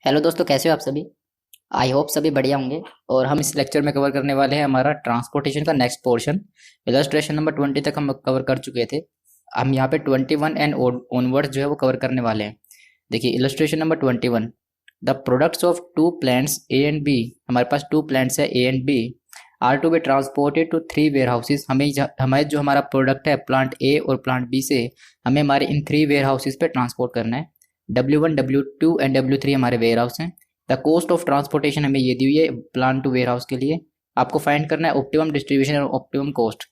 Hello दोस्तों, कैसे हो आप सभी। आई होप सभी बढ़िया होंगे। और हम इस लेक्चर में कवर करने वाले हैं हमारा ट्रांसपोर्टेशन का नेक्स्ट पोर्शन। इलस्ट्रेशन नंबर 20 तक हम कवर कर चुके थे। हम यहाँ पे 21 एंड ऑनवर्ड्स जो है वो कवर करने वाले हैं। देखिए illustration number 21। The products of two plants A and B. हमारे पास टू प्लांट्स है A and B. Are to be transported to 3 warehouses. हमें जो हमारा प्रोडक्ट है प्लांट ए और प्लांट बी से हमें हमारे इन 3 वेयर हाउसेज पे ट्रांसपोर्ट करना है। W1 W2 एंड W3 हमारे वेयर हाउस हैं। द कॉस्ट ऑफ ट्रांसपोर्टेशन हमें ये दी हुई है प्लांट टू वेयर हाउस के लिए। आपको फाइंड करना है ऑप्टिमम डिस्ट्रीब्यूशन और ऑप्टिमम कॉस्ट।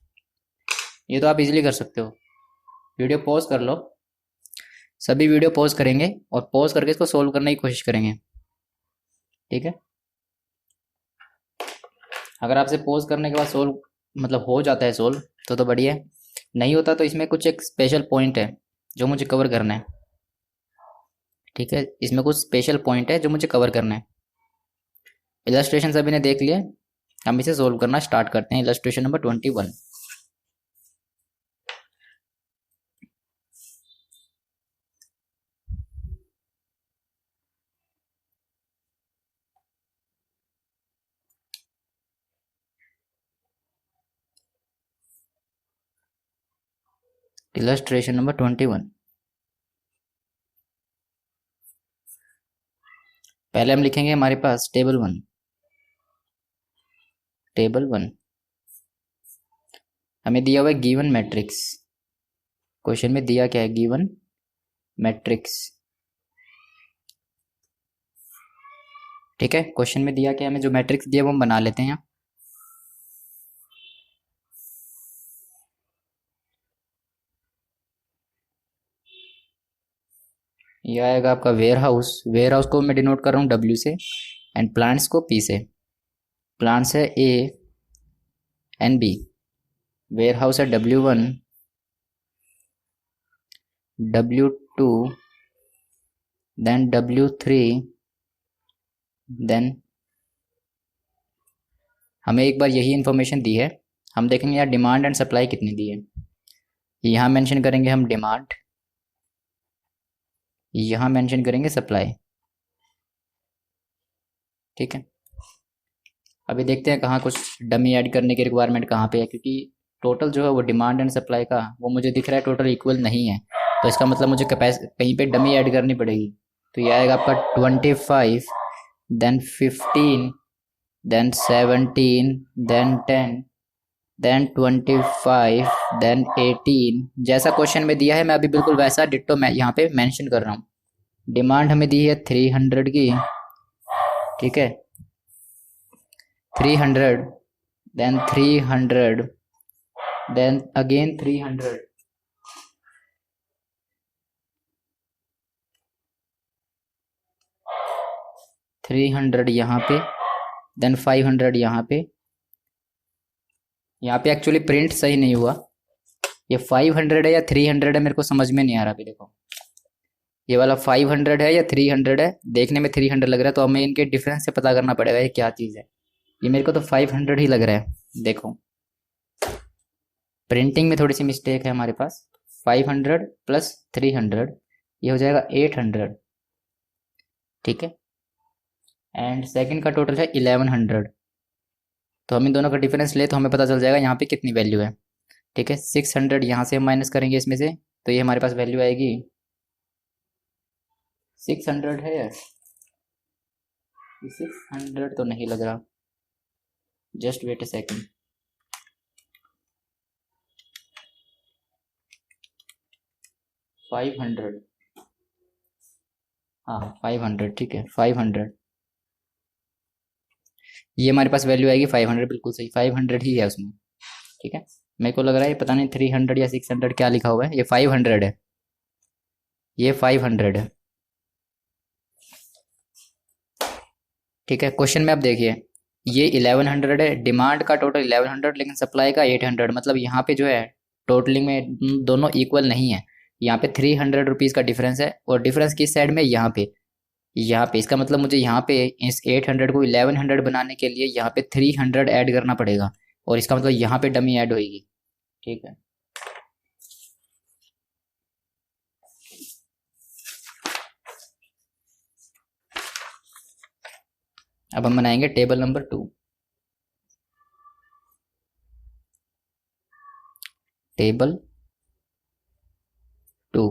ये तो आप इजीली कर सकते हो। वीडियो पॉज कर लो। सभी वीडियो पॉज करेंगे और पॉज करके इसको सोल्व करने की कोशिश करेंगे। ठीक है। अगर आपसे पॉज करने के बाद सोल्व मतलब हो जाता है सोल्व तो बढ़िया है। नहीं होता तो इसमें कुछ एक स्पेशल पॉइंट है जो मुझे कवर करना है। ठीक है, इसमें कुछ स्पेशल पॉइंट है जो मुझे कवर करना है। इलस्ट्रेशन सभी ने देख लिया। हम इसे सोल्व करना स्टार्ट करते हैं। Illustration number 21। Illustration number 21। पहले हम लिखेंगे हमारे पास टेबल 1। टेबल 1 हमें दिया हुआ है गिवन मैट्रिक्स। क्वेश्चन में दिया क्या है? Given matrix. ठीक है, क्वेश्चन में दिया क्या है, हमें जो मैट्रिक्स दिया वो हम बना लेते हैं। ये आएगा आपका वेयर हाउस। वेयर हाउस को मैं डिनोट कर रहा हूँ W से एंड प्लांट्स को P से। प्लांट्स है A and B। Warehouse है W1 W2 then W3 then हमें एक बार यही इन्फॉर्मेशन दी है। हम देखेंगे यार डिमांड एंड सप्लाई कितनी दी है। यहाँ मेंशन करेंगे हम डिमांड, यहाँ मेंशन करेंगे सप्लाई। ठीक है, अभी देखते हैं कहाँ कुछ डमी ऐड करने की रिक्वायरमेंट कहाँ पे है, क्योंकि टोटल जो है वो डिमांड एंड सप्लाई का वो मुझे दिख रहा है टोटल इक्वल नहीं है। तो इसका मतलब मुझे कहीं पे डमी ऐड करनी पड़ेगी। तो ये आएगा आपका 25 then 15 then 17 then 10 then 25 then 18। जैसा क्वेश्चन में दिया है मैं अभी बिल्कुल वैसा डिट्टो मैं यहाँ पे मेंशन कर रहा हूँ। डिमांड हमें दी है 300 की। ठीक है, 300 देन 300 देन अगेन 300। 300 यहाँ पे देन 500 यहाँ पे। यहाँ पे एक्चुअली प्रिंट सही नहीं हुआ। ये 500 है या 300 है मेरे को समझ में नहीं आ रहा। अभी देखो ये वाला 500 है या 300 है। देखने में 300 लग रहा है तो हमें इनके डिफरेंस से पता करना पड़ेगा ये क्या चीज़ है। ये मेरे को तो 500 ही लग रहा है। देखो प्रिंटिंग में थोड़ी सी मिस्टेक है हमारे पास। 500 प्लस 300 ये हो जाएगा 800। ठीक है, एंड सेकंड का टोटल है 1100। तो हम इन दोनों का डिफरेंस ले तो हमें पता चल जाएगा यहाँ पे कितनी वैल्यू है। ठीक है, 600 यहाँ से हम माइनस करेंगे इसमें से तो ये हमारे पास वैल्यू आएगी 600 है यार। 600 तो नहीं लग रहा, जस्ट वेट अ सेकंड। 500, हाँ 500। ठीक है 500 ये हमारे पास वैल्यू आएगी 500। बिल्कुल सही 500 ही है उसमें। ठीक है, मेरे को लग रहा है पता नहीं 300 या 600 क्या लिखा हुआ है। ये 500 है, ये 500 है। ठीक है, क्वेश्चन में आप देखिए ये 1100 है। डिमांड का टोटल 1100 लेकिन सप्लाई का 800। मतलब यहाँ पे जो है टोटलिंग में दोनों इक्वल नहीं है। यहाँ पे 300 रुपीज़ का डिफरेंस है और डिफरेंस किस साइड में? यहाँ पे। यहाँ पे इसका मतलब मुझे यहाँ पे इस 800 को 1100 बनाने के लिए यहाँ पे 300 ऐड करना पड़ेगा और इसका मतलब यहाँ पे डमी ऐड होगी। ठीक है, अब हम बनाएंगे टेबल नंबर 2। टेबल 2।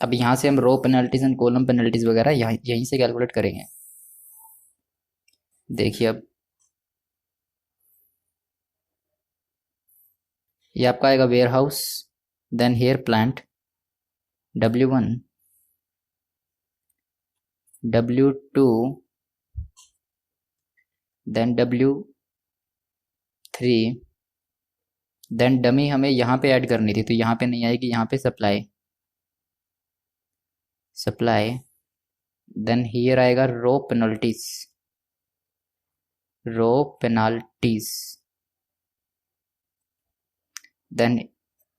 अब यहाँ से हम रो पेनल्टीज एंड कॉलम पेनल्टीज वगैरह यहीं से कैलकुलेट करेंगे। देखिए अब ये आपका आएगा warehouse, then here plant W1, W2, then W3, then dummy हमें यहाँ पे ऐड करनी थी तो यहाँ पे नहीं आएगी, यहाँ पे सप्लाई, देन हियर आएगा row penalties, then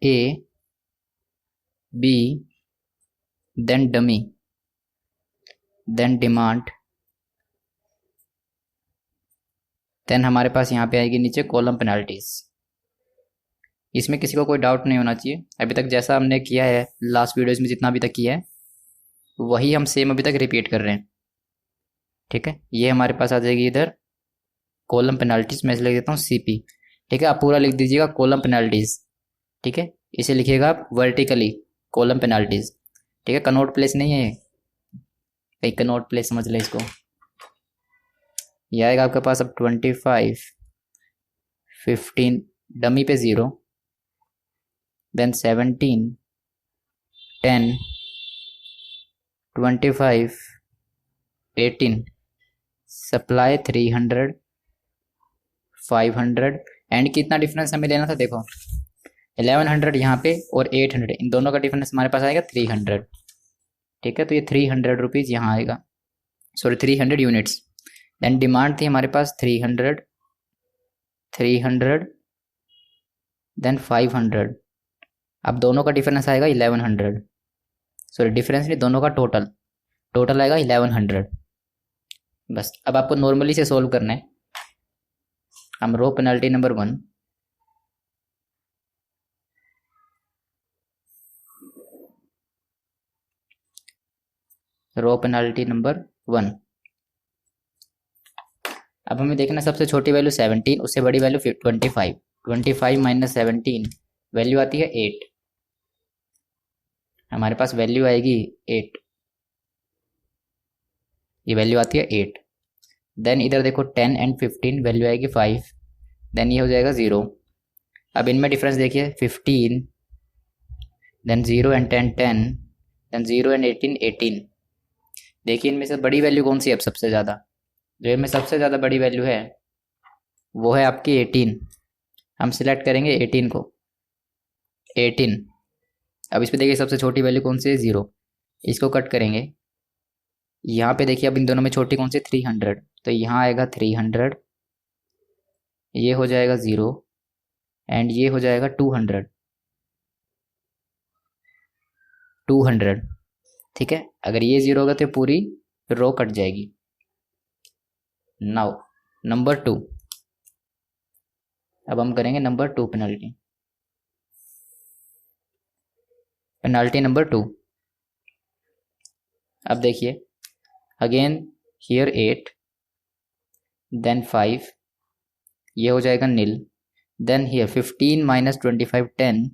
A, B, then dummy, then demand, then हमारे पास यहाँ पे आएगी नीचे कॉलम पेनल्टीज। इसमें किसी को कोई डाउट नहीं होना चाहिए, अभी तक जैसा हमने किया है लास्ट वीडियोस में जितना अभी तक किया है वही हम सेम अभी तक रिपीट कर रहे हैं। ठीक है, ये हमारे पास आ जाएगी इधर कॉलम पेनल्टीज, मैं इसे लिख देता हूँ CP। ठीक है, आप पूरा लिख दीजिएगा कॉलम पेनल्टीज। ठीक है, इसे लिखिएगा आप वर्टिकली कॉलम पेनल्टीज। ठीक है, कनॉट प्लेस नहीं है, कहीं कनॉट प्लेस समझ लें इसको। यह आएगा आपके पास अब 25, 15, डमी पे 0, देन 17, 10, 25, 18, सप्लाई 300, 500 एंड कितना डिफरेंस हमें लेना था, देखो 1100 यहाँ पे और 800, इन दोनों का डिफरेंस हमारे पास आएगा 300। ठीक है, तो ये 300 रुपीज़ यहाँ आएगा, सॉरी 300 यूनिट्स। देन डिमांड थी हमारे पास 300, 300, देन 500। अब दोनों का डिफरेंस आएगा 1100, सॉरी डिफरेंस नहीं, दोनों का टोटल आएगा 1100। बस अब आपको नॉर्मली से सोल्व करना है। हम row penalty number 1, row penalty number 1। अब हमें देखना सबसे छोटी वैल्यू 17, उससे बड़ी वैल्यू 25। 25 माइनस 17 वैल्यू आती है 8, हमारे पास वैल्यू आएगी 8, ये वैल्यू आती है 8। देन इधर देखो 10 एंड 15 वैल्यू आएगी 5, देन ये हो जाएगा 0। अब इनमें डिफरेंस देखिए 15, देन 0 एंड 10 10, देन 0 एंड 18 18। देखिए इनमें से बड़ी वैल्यू कौन सी है, अब सबसे ज़्यादा जो इनमें सबसे ज़्यादा बड़ी वैल्यू है वो है आपकी 18। हम सिलेक्ट करेंगे 18 को, 18। अब इस पे देखिए सबसे छोटी वैल्यू कौन सी है, 0, इसको कट करेंगे। यहाँ पे देखिए अब इन दोनों में छोटी कौन सी, 300, तो यहाँ आएगा 300, ये हो जाएगा 0 एंड ये हो जाएगा 200। ठीक है, अगर ये 0 होगा तो पूरी रो कट जाएगी। नाउ नंबर 2, अब हम करेंगे नंबर 2 पेनल्टी नंबर 2। अब देखिए अगेन हियर 8, देन 5, ये हो जाएगा नील, देन हियर 15 माइनस 25 10,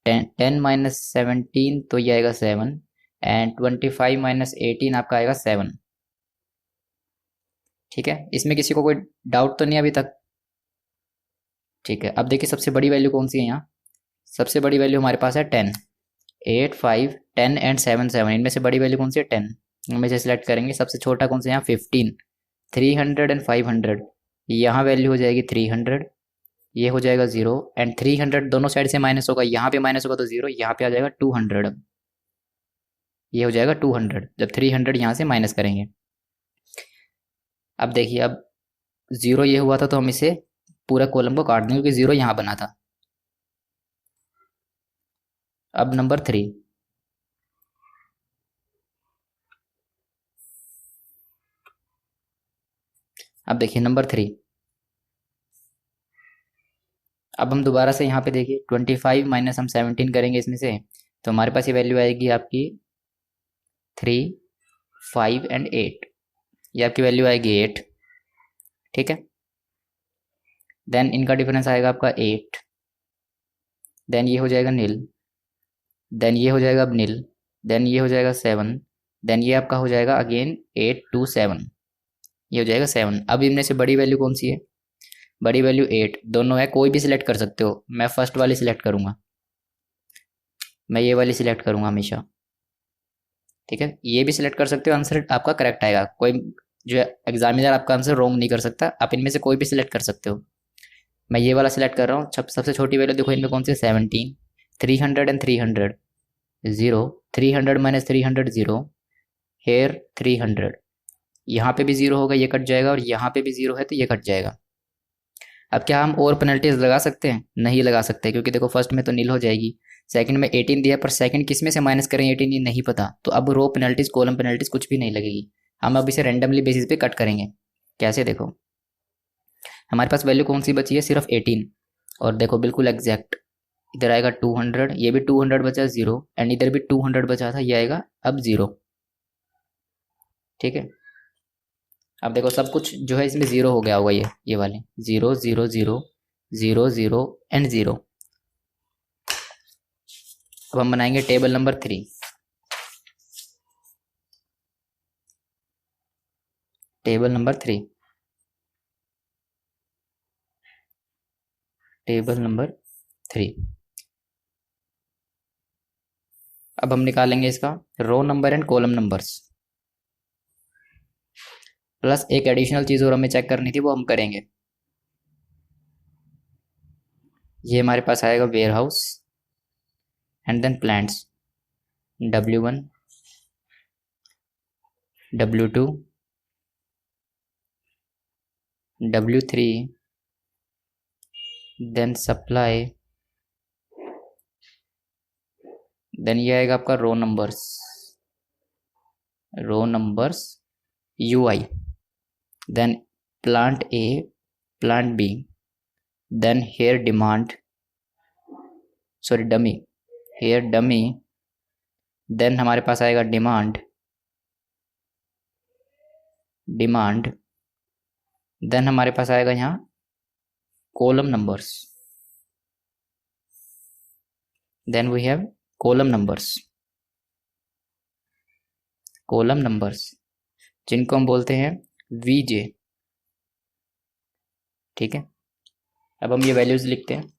10 माइनस 17 तो ये आएगा 7 एंड 25 माइनस 18 आपका आएगा 7। ठीक है, इसमें किसी को कोई डाउट तो नहीं अभी तक। ठीक है, अब देखिए सबसे बड़ी वैल्यू कौन सी है, यहाँ सबसे बड़ी वैल्यू हमारे पास है 10, 8 5 10 एंड 7 7, इनमें से बड़ी वैल्यू कौन सी है 10, इनमें से सिलेक्ट करेंगे। सबसे छोटा कौन सा यहाँ 15, 300 एंड 500, यहाँ वैल्यू हो जाएगी 300, ये हो जाएगा 0 एंड 300 दोनों साइड से माइनस होगा, यहाँ पे माइनस होगा तो 0, यहाँ पे आ जाएगा 200। अब ये हो जाएगा 200 जब 300 यहाँ से माइनस करेंगे। अब देखिए अब 0 ये हुआ था तो हम इसे पूरा कॉलम को काट देंगे क्योंकि 0 यहाँ बना था। अब नंबर 3, अब देखिए नंबर 3, अब हम दोबारा से यहाँ पे देखिए 25 माइनस हम 17 करेंगे इसमें से, तो हमारे पास ये वैल्यू आएगी आपकी 3 5 एंड 8, ये आपकी वैल्यू आएगी 8, ठीक है। देन इनका डिफरेंस आएगा आपका 8, देन ये हो जाएगा नील, देन ये हो जाएगा अब नील, देन ये हो जाएगा 7, देन ये आपका हो जाएगा अगेन 8 2 7, ये हो जाएगा 7। अब इनमें से बड़ी वैल्यू कौन सी है? बड़ी वैल्यू 8, दोनों है, कोई भी सिलेक्ट कर सकते हो। मैं फर्स्ट वाली सिलेक्ट करूंगा, मैं ये वाली सिलेक्ट करूंगा हमेशा, ठीक है। ये भी सिलेक्ट कर सकते हो, आंसर आपका करेक्ट आएगा। कोई जो एग्जामिनर आपका आंसर रॉन्ग नहीं कर सकता, आप इनमें से कोई भी सिलेक्ट कर सकते हो। मैं ये वाला सिलेक्ट कर रहा हूँ। सबसे छोटी वैल्यू देखो इनमें कौन सी है? 17, 300 एंड 300, 0, 300 माइनस 300 0, हेयर 300, यहाँ पे भी 0 होगा, ये कट जाएगा, और यहाँ पे भी 0 है तो ये कट जाएगा। अब क्या हम और पेनल्टीज लगा सकते हैं? नहीं लगा सकते, क्योंकि देखो फर्स्ट में तो नील हो जाएगी, सेकंड में 18 दिया, पर सेकंड किस में से माइनस करें 18 ये नहीं पता, तो अब रो पेनल्टीज कॉलम पेनल्टीज कुछ भी नहीं लगेगी। हम अब इसे रेंडमली बेसिस पे कट करेंगे। कैसे? देखो हमारे पास वैल्यू कौन सी बची है? सिर्फ 18, और देखो बिल्कुल एग्जैक्ट इधर आएगा 200, ये भी 200 बचा 0, एंड इधर भी 200 बचा था, ये आएगा अब 0, ठीक है। अब देखो सब कुछ जो है इसमें 0 हो गया होगा, ये वाले 0 0 0 0 0 एंड 0। अब हम बनाएंगे table number 3। Table number 3, table number 3। अब हम निकालेंगे इसका row number and column numbers, plus एक एडिशनल चीज़ और हमें चेक करनी थी, वो हम करेंगे। ये हमारे पास आएगा warehouse and then plants, W1 W2 W3, then supply, then ये आएगा आपका row numbers UI, then plant A, plant B, then here dummy, here dummy, then हमारे पास आएगा डिमांड, देन हमारे पास आएगा यहाँ column numbers, then we have column numbers जिनको हम बोलते हैं VJ, ठीक है। अब हम ये वैल्यूज लिखते हैं।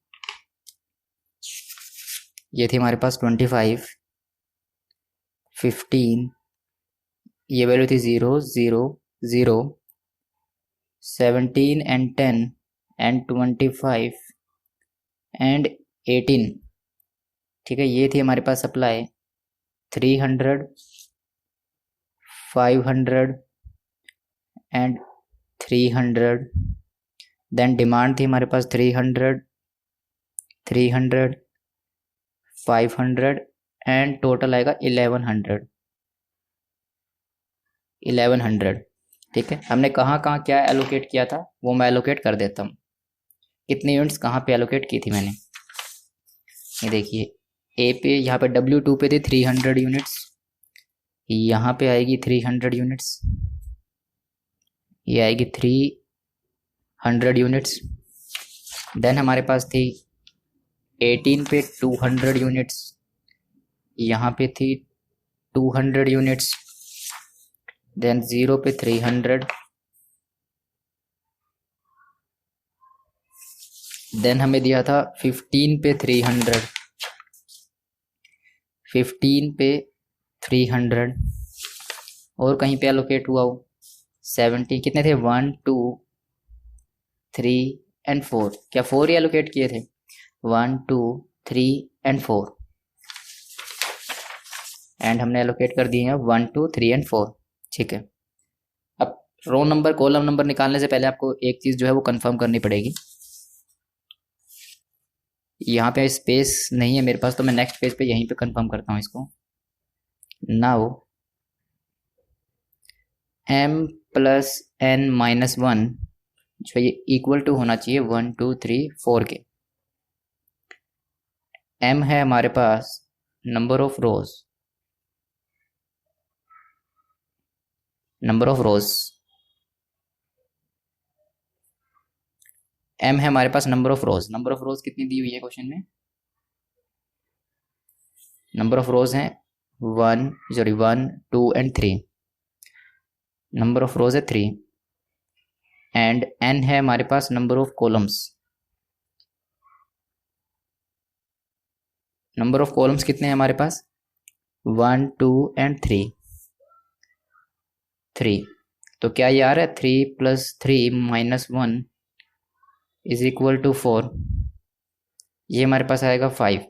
ये थी हमारे पास 25, 15, ये वैल्यू थी 0 0 0, 17 एंड 10 एंड 25 एंड 18, ठीक है। ये थी हमारे पास सप्लाई 300, 500 एंड 300, देन डिमांड थी हमारे पास 300, 300, 500 एंड टोटल आएगा 1100, ठीक है। हमने कहाँ कहाँ क्या एलोकेट किया था वो मैं एलोकेट कर देता हूँ। कितने यूनिट्स कहाँ पे एलोकेट की थी मैंने, ये देखिए ए पे, यहाँ पे W2 पे थे 300 यूनिट्स, यहाँ पे आएगी 300 यूनिट्स, ये आएगी 300 यूनिट्स, देन हमारे पास थी 18 पे 200 यूनिट्स, यहाँ पे थी 200 यूनिट्स, देन 0 पे 300, देन हमें दिया था 15 पे 300, 15 पे 300, और कहीं पे एलोकेट हुआ हो 70, कितने थे 1 2 3 एंड 4, क्या 4 ही एलोकेट किए थे? 1 2 3 एंड 4, एंड हमने एलोकेट कर दिए हैं 1 2 3 एंड 4, ठीक है। अब रो नंबर कॉलम नंबर निकालने से पहले आपको एक चीज़ जो है वो कंफर्म करनी पड़ेगी। यहाँ पे स्पेस नहीं है मेरे पास, तो मैं नेक्स्ट पेज पे यहीं पे कंफर्म करता हूँ इसको। Now m plus n minus 1 जो ये इक्वल टू होना चाहिए 1 2 3 4 के। m है हमारे पास number of rows, number of rows, m है हमारे पास number of rows. Number of rows कितनी दी हुई है क्वेश्चन में? नंबर ऑफ रोज है 1 2 एंड 3। नंबर ऑफ रोज है 3 एंड n है हमारे पास number of columns. Number of columns कितने हैं हमारे पास? 1 2 एंड 3। तो क्या ये आ रहा है 3 + 3 - 1 = 4। ये हमारे पास आएगा 5।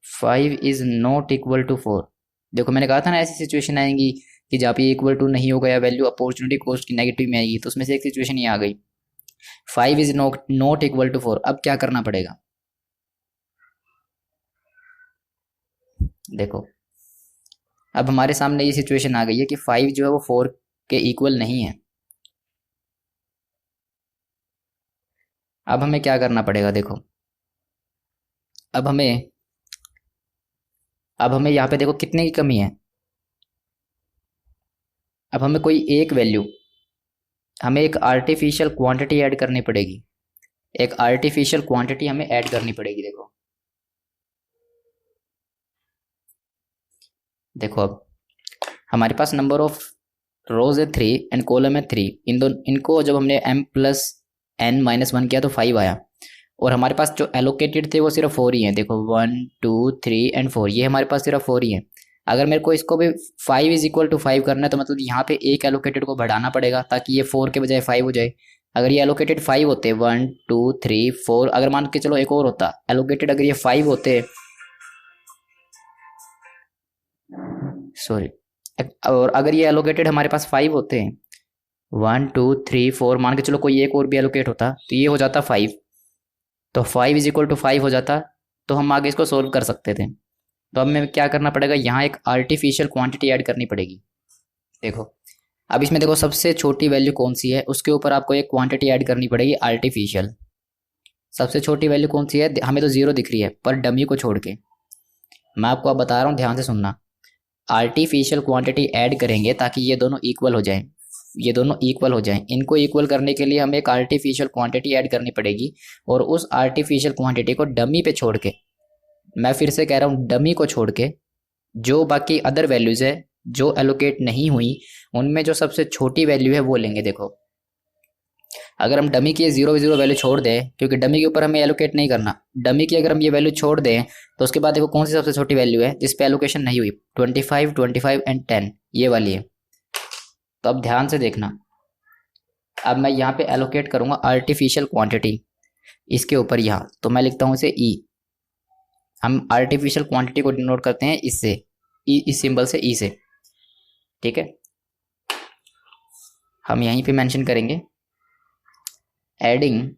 5 इज नॉट इक्वल टू 4। देखो मैंने कहा था ना ऐसी सिचुएशन आएंगी कि जहाँ पे इक्वल टू नहीं होगा या वैल्यू अपॉर्चुनिटी कॉस्ट की नेगेटिव में आएगी, तो उसमें से एक सिचुएशन ये आ गई। 5 इज नॉट इक्वल टू 4। अब क्या करना पड़ेगा? देखो अब हमारे सामने ये सिचुएशन आ गई है कि 5 जो है वो 4 के इक्वल नहीं है। अब हमें क्या करना पड़ेगा? देखो अब हमें यहाँ पे देखो कितने की कमी है। अब हमें कोई एक वैल्यू, हमें एक आर्टिफिशियल क्वांटिटी ऐड करनी पड़ेगी। एक आर्टिफिशियल क्वांटिटी हमें ऐड करनी पड़ेगी। देखो अब हमारे पास नंबर ऑफ रोज है 3 एंड कॉलम है 3। इनको जब हमने m+n-1 किया तो 5 आया, और हमारे पास जो एलोकेटेड थे वो सिर्फ 4 ही हैं। देखो 1 2 3 एंड 4, ये हमारे पास सिर्फ 4 ही हैं। अगर मेरे को इसको भी 5 = 5 करना है तो मतलब यहाँ पे एक एलोकेटेड को बढ़ाना पड़ेगा ताकि ये 4 के बजाय 5 हो जाए। अगर ये एलोकेटेड 5 होते 1 2 3 4, अगर मान के चलो एक और होता एलोकेटेड, अगर ये 5 होते, सॉरी, और अगर ये एलोकेटेड हमारे पास 5 होते हैं 1 2 3 4, मान के चलो कोई एक और भी एलोकेट होता तो ये हो जाता 5। तो 5 = 5 हो जाता, तो हम आगे इसको सोल्व कर सकते थे। तो अब हमें क्या करना पड़ेगा? यहाँ एक आर्टिफिशियल क्वांटिटी ऐड करनी पड़ेगी। देखो अब इसमें देखो सबसे छोटी वैल्यू कौन सी है, उसके ऊपर आपको एक क्वांटिटी ऐड करनी पड़ेगी आर्टिफिशियल। सबसे छोटी वैल्यू कौन सी है? हमें तो 0 दिख रही है पर डमी को छोड़ के। मैं आपको अब बता रहा हूँ, ध्यान से सुनना। आर्टिफिशियल क्वांटिटी ऐड करेंगे ताकि ये दोनों इक्वल हो जाएं। ये दोनों इक्वल हो जाएं, इनको इक्वल करने के लिए हमें एक आर्टिफिशियल क्वांटिटी ऐड करनी पड़ेगी, और उस आर्टिफिशियल क्वांटिटी को डमी पे छोड़ के, मैं फिर से कह रहा हूँ डमी को छोड़ के, जो बाकी अदर वैल्यूज है जो एलोकेट नहीं हुई उनमें जो सबसे छोटी वैल्यू है वो लेंगे। देखो अगर हम डमी की 0 वैल्यू छोड़ दें, क्योंकि डमी के ऊपर हमें एलोकेट नहीं करना, डमी की अगर हम ये वैल्यू छोड़ दें तो उसके बाद देखो कौन सी सबसे छोटी वैल्यू है जिस पे एलोकेशन नहीं हुई? 25 25 एंड 10, ये वाली है। तो अब ध्यान से देखना, अब मैं यहाँ पे एलोकेट करूँगा आर्टिफिशियल क्वांटिटी इसके ऊपर यहाँ, तो मैं लिखता हूँ इसे ई। हम आर्टिफिशियल क्वांटिटी को डिनोट करते हैं इससे, ई, इस सिंबल से, ई से, ठीक है। हम यहीं पे मेंशन करेंगे adding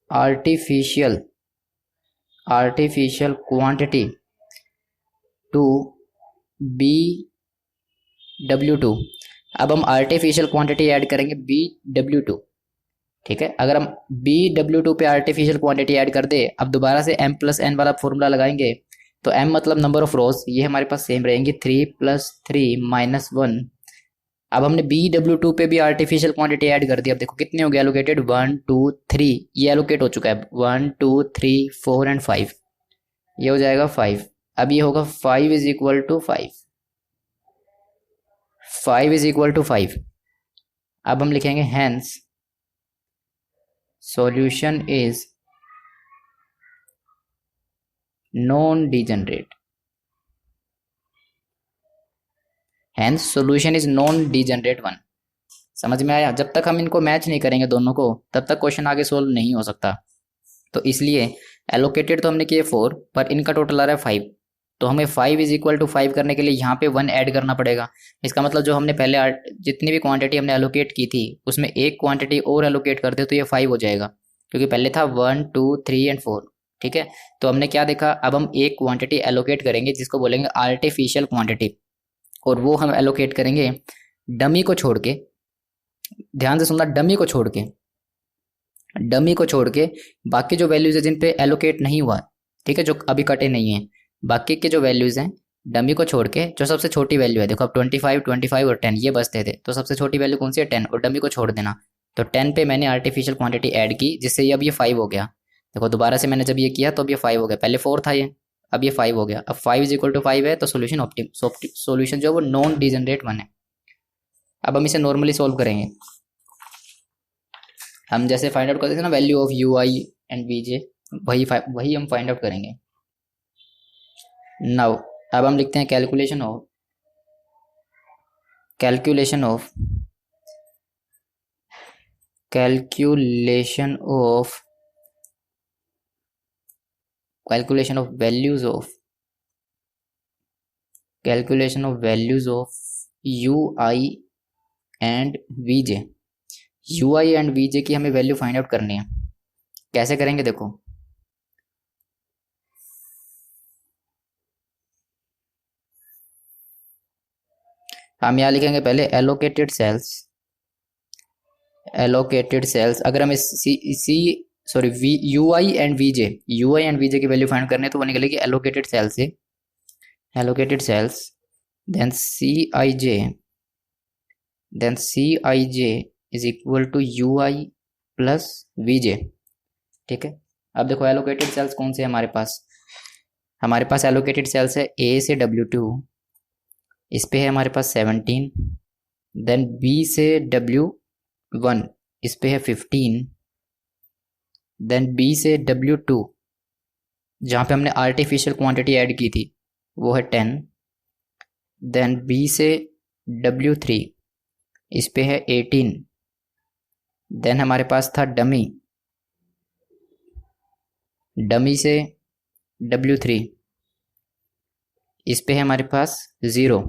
artificial quantity to BW2। अब हम आर्टिफिशियल क्वांटिटी ऐड करेंगे BW2, ठीक है। अगर हम BW2 पे आर्टिफिशियल क्वांटिटी ऐड कर दे, अब दोबारा से m+n वाला फॉर्मूला लगाएंगे, तो m मतलब नंबर ऑफ रोज, ये हमारे पास सेम रहेंगी 3 + 3 - 1। अब हमने BW2 पे भी आर्टिफिशियल क्वांटिटी ऐड कर दी। अब देखो कितने हो गए एलोकेटेड? 1 2 3, ये एलोकेट हो चुका है 1 2 3 4 एंड 5, ये हो जाएगा 5। अब ये होगा 5 = 5, 5 = 5। अब हम लिखेंगे hence solution is non degenerate. Hence solution is non degenerate 1। समझ में आया? जब तक हम इनको मैच नहीं करेंगे दोनों को, तब तक क्वेश्चन आगे सोल्व नहीं हो सकता। तो इसलिए एलोकेटेड तो हमने किए 4, पर इनका टोटल आ रहा है 5। तो हमें 5 = 5 करने के लिए यहाँ पे 1 ऐड करना पड़ेगा। इसका मतलब जो हमने पहले जितनी भी क्वांटिटी हमने एलोकेट की थी उसमें एक क्वांटिटी और एलोकेट करते तो ये 5 हो जाएगा, क्योंकि पहले था 1 2 3 एंड 4, ठीक है। तो हमने क्या देखा? अब हम एक क्वांटिटी एलोकेट करेंगे जिसको बोलेंगे आर्टिफिशियल क्वांटिटी, और वो हम एलोकेट करेंगे डमी को छोड़ के। ध्यान से सुनना, डमी को छोड़ के बाकी जो वैल्यूज है जिन पे एलोकेट नहीं हुआ, ठीक है, जो अभी कटे नहीं है, बाकी के जो वैल्यूज़ हैं डमी को छोड़ के जो सबसे छोटी वैल्यू है, देखो अब 25, 25 और 10 ये बचते थे, तो सबसे छोटी वैल्यू कौन सी है 10, और डमी को छोड़ देना। तो 10 पे मैंने आर्टिफिशियल क्वांटिटी ऐड की, जिससे ये अब ये 5 हो गया। देखो दोबारा से मैंने जब ये किया तो अब ये 5 हो गया, पहले 4 था ये, अब ये 5 हो गया। अब 5 इज इक्वल टू 5 है, तो सोल्यूशन सोल्यूशन जो है वो नॉन डिजनरेट वन है। अब हम इसे नॉर्मली सोल्व करेंगे। हम जैसे फाइंड आउट करते थे ना value of U I and V J, वही हम फाइंड आउट करेंगे। नाउ अब हम लिखते हैं calculation of calculation of calculation of calculation of values of calculation of values of U I and V J. U I and V J की हमें value find out करनी है। कैसे करेंगे देखो, हम यहाँ लिखेंगे पहले एलोकेटेड सेल्स। अगर हम इस V U I and V J की वैल्यू फाइंड करने हैं, तो वो निकलेगी allocated cells then C I J is equal to U I plus V J. ठीक है, अब देखो एलोकेटेड सेल्स कौन से हमारे पास एलोकेटेड सेल्स है ए से W2, इस पे है हमारे पास 17, देन बी से W1, इस पे है 15, देन बी से W2 जहाँ पे हमने आर्टिफिशियल क्वांटिटी ऐड की थी वो है 10, देन बी से W3 इस पे है 18, देन हमारे पास था डमी से W3 इस पे है हमारे पास 0।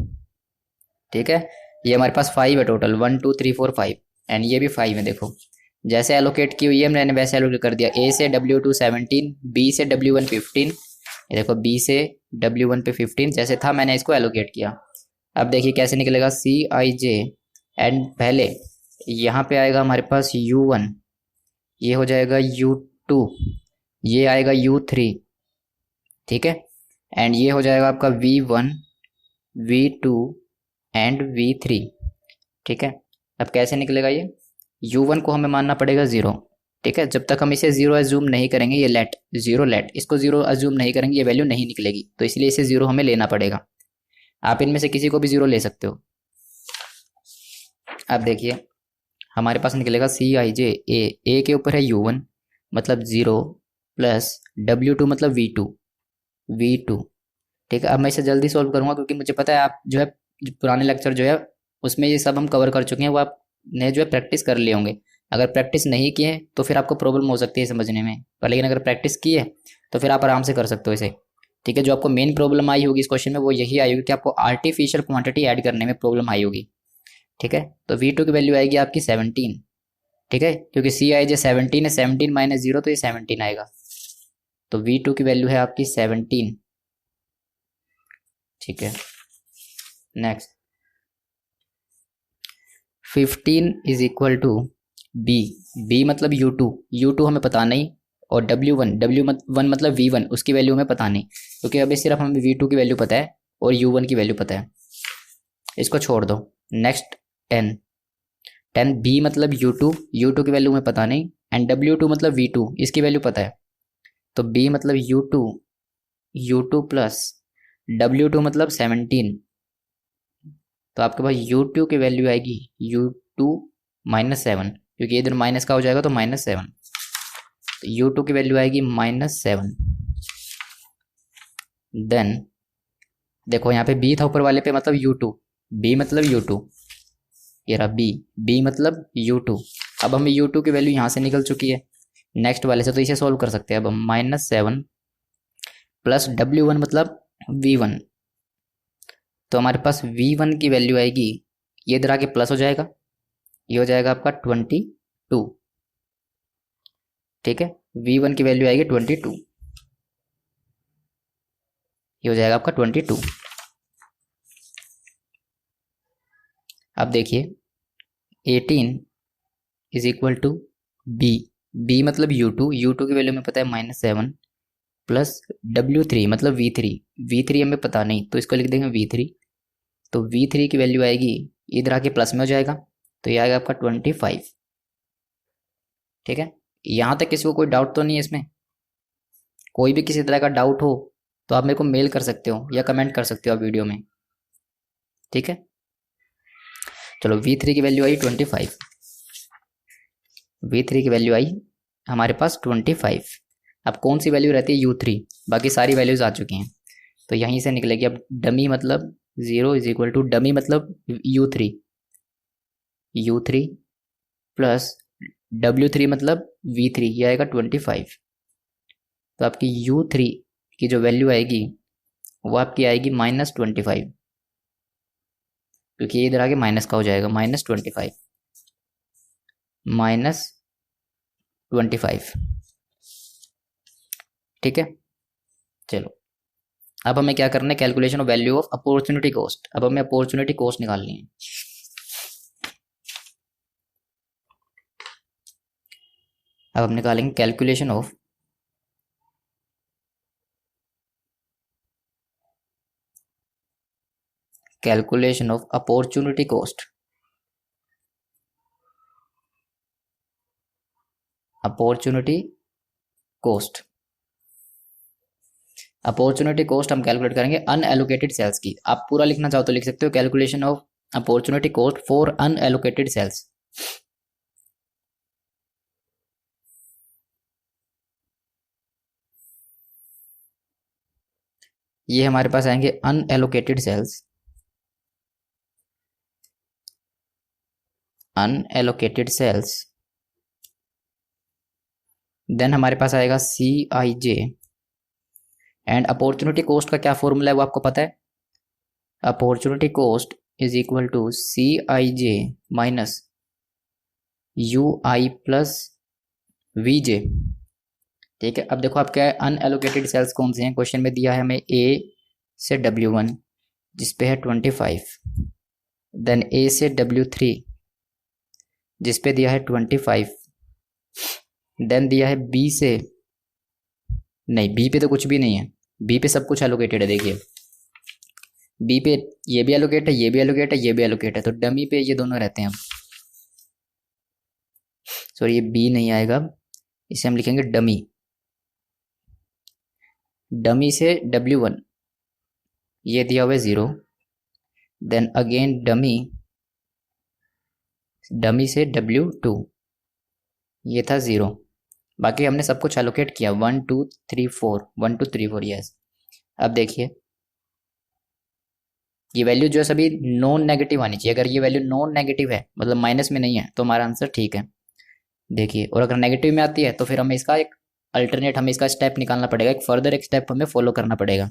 ठीक है, ये हमारे पास 5 है टोटल, 1 2 3 4 5, एंड ये भी 5 है। देखो जैसे एलोकेट की हुई है मैंने वैसे एलोकेट कर दिया। ए से W2 17, बी से W1 15, ये देखो बी से W1 पे 15 जैसे था मैंने इसको एलोकेट किया। अब देखिए कैसे निकलेगा सी आई जे, एंड पहले यहाँ पे आएगा हमारे पास U1, ये हो जाएगा U2, ये आएगा U3, ठीक है, एंड ये हो जाएगा आपका V1 V2 एंड V3। ठीक है, अब कैसे निकलेगा ये, U1 को हमें मानना पड़ेगा 0। ठीक है, जब तक हम इसे 0 एज्यूम नहीं करेंगे, ये लेट इसको 0 एज्यूम नहीं करेंगे, ये वैल्यू नहीं निकलेगी, तो इसलिए इसे 0 हमें लेना पड़ेगा। आप इनमें से किसी को भी 0 ले सकते हो। अब देखिए हमारे पास निकलेगा सी आई जे ए के ऊपर है U1 मतलब 0 प्लस W2 मतलब V2। ठीक है, अब मैं इसे जल्दी सॉल्व करूंगा क्योंकि मुझे पता है आप जो है पुराने लेक्चर जो है उसमें ये सब हम कवर कर चुके हैं, वो आपने जो है प्रैक्टिस कर लिए होंगे। अगर प्रैक्टिस नहीं किए तो फिर आपको प्रॉब्लम हो सकती है समझने में, पर लेकिन अगर प्रैक्टिस की है तो फिर आप आराम से कर सकते हो इसे। ठीक है, जो आपको मेन प्रॉब्लम आई होगी इस क्वेश्चन में वो यही आई होगी कि आपको आर्टिफिशियल क्वांटिटी ऐड करने में प्रॉब्लम आई होगी। ठीक है, तो V2 की वैल्यू आएगी आपकी 17। ठीक है, क्योंकि सी आई जे 17 है, 17 माइनस 0 तो ये 17 आएगा, तो V2 की वैल्यू है आपकी 17। ठीक है, next 15 is equal to B मतलब U2 हमें पता नहीं, और W1 मतलब V1 उसकी वैल्यू हमें पता नहीं, क्योंकि अभी सिर्फ हमें V2 की वैल्यू पता है और U1 की वैल्यू पता है, इसको छोड़ दो। नेक्स्ट 10 बी मतलब U2 की वैल्यू हमें पता नहीं, एंड W2 मतलब V2 इसकी वैल्यू पता है, तो B मतलब U2 प्लस W2 मतलब 17, तो आपके पास U2 की वैल्यू आएगी U2 -7, क्योंकि इधर माइनस का हो जाएगा तो -7, तो U2 की वैल्यू आएगी -7। देन देखो यहाँ पे B था ऊपर वाले पे मतलब U2, B मतलब U2, ये रहा B मतलब U2। अब हमें U2 की वैल्यू यहाँ से निकल चुकी है नेक्स्ट वाले से, तो इसे सोल्व कर सकते हैं। अब हम -7 प्लस W1 मतलब V1, तो हमारे पास V1 की वैल्यू आएगी, ये इधर आके प्लस हो जाएगा, ये हो जाएगा आपका 22। ठीक है, V1 की वैल्यू आएगी 22, ये हो जाएगा आपका 22। अब देखिए 18 इज इक्वल टू B मतलब U2 की वैल्यू में पता है -7 प्लस W3 मतलब V3 हमें पता नहीं, तो इसको लिख देंगे V3। तो V3 की वैल्यू आएगी, इधर आके प्लस में हो जाएगा, तो ये आएगा आपका 25। ठीक है, यहाँ तक किसी को कोई डाउट तो नहीं है इसमें? कोई भी किसी तरह का डाउट हो तो आप मेरे को मेल कर सकते हो या कमेंट कर सकते हो आप वीडियो में। ठीक है, चलो V3 की वैल्यू आई 25। V3 की वैल्यू आई हमारे पास 25। अब कौन सी वैल्यू रहती है? U3। बाकी सारी वैल्यूज आ चुकी हैं, तो यहीं से निकलेगी। अब डमी मतलब 0 इज इक्वल टू डमी मतलब U3 प्लस W3 मतलब V3, ये आएगा 25। तो आपकी U3 की जो वैल्यू आएगी वो आपकी आएगी -25, क्योंकि इधर आगे माइनस का हो जाएगा, -25 -25। ठीक है, चलो अब हमें क्या करना है? Calculation of value of opportunity cost. अब हमें अपॉर्चुनिटी कॉस्ट निकालनी है। अब हम निकालेंगे calculation of opportunity cost. Opportunity cost हम कैलकुलेट करेंगे अनएलोकेटेड सेल्स की। आप पूरा लिखना चाहो तो लिख सकते हो, calculation of opportunity cost for unallocated sales. ये हमारे पास आएंगे अनएलोकेटेड सेल्स, देन हमारे पास आएगा CIJ। एंड अपॉर्चुनिटी कॉस्ट का क्या फॉर्मूला है वो आपको पता है? Opportunity cost is equal to CIJ minus UI plus VJ। ठीक है, अब देखो आप क्या है, अनएलोकेटेड सेल्स कौन से हैं? क्वेश्चन में दिया है हमें A से W1 जिसपे है 25, देन A से W3 जिसपे दिया है 25, देन दिया है B से, नहीं B पे तो कुछ भी नहीं है, B पे सब कुछ एलोकेटेड है। देखिए B पे ये भी एलोकेट है, ये भी एलोकेट है, ये भी एलोकेट है, तो डमी पे ये दोनों रहते हैं। अब सॉरी ये B नहीं आएगा, इसे हम लिखेंगे डमी। डमी से W1 ये दिया हुआ है 0, देन अगेन डमी से W2 ये था 0। बाकी हमने सब कुछ एलोकेट किया 1 2 3 4 1 2 3 4। यस, अब देखिए ये वैल्यू जो है सभी नॉन नेगेटिव आनी चाहिए। अगर ये वैल्यू नॉन नेगेटिव है मतलब माइनस में नहीं है तो हमारा आंसर ठीक है। देखिए, और अगर नेगेटिव में आती है तो फिर हमें इसका एक अल्टरनेट, हमें इसका स्टेप निकालना पड़ेगा, एक फर्दर एक स्टेप हमें फॉलो करना पड़ेगा।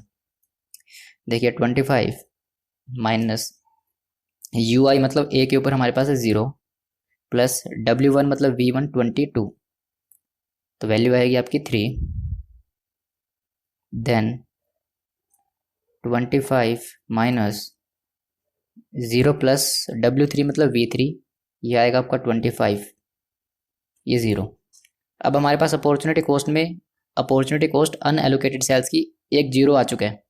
देखिए 25 माइनस UI मतलब A के ऊपर हमारे पास है 0 प्लस W1 मतलब V1 22, तो वैल्यू आएगी आपकी 3, देन 25 माइनस 0 प्लस W3 मतलब V3, ये आएगा आपका 25, ये 0। अब हमारे पास अपॉर्चुनिटी कॉस्ट में, अपॉर्चुनिटी कॉस्ट अनएलोकेटेड सेल्स की एक 0 आ चुका है।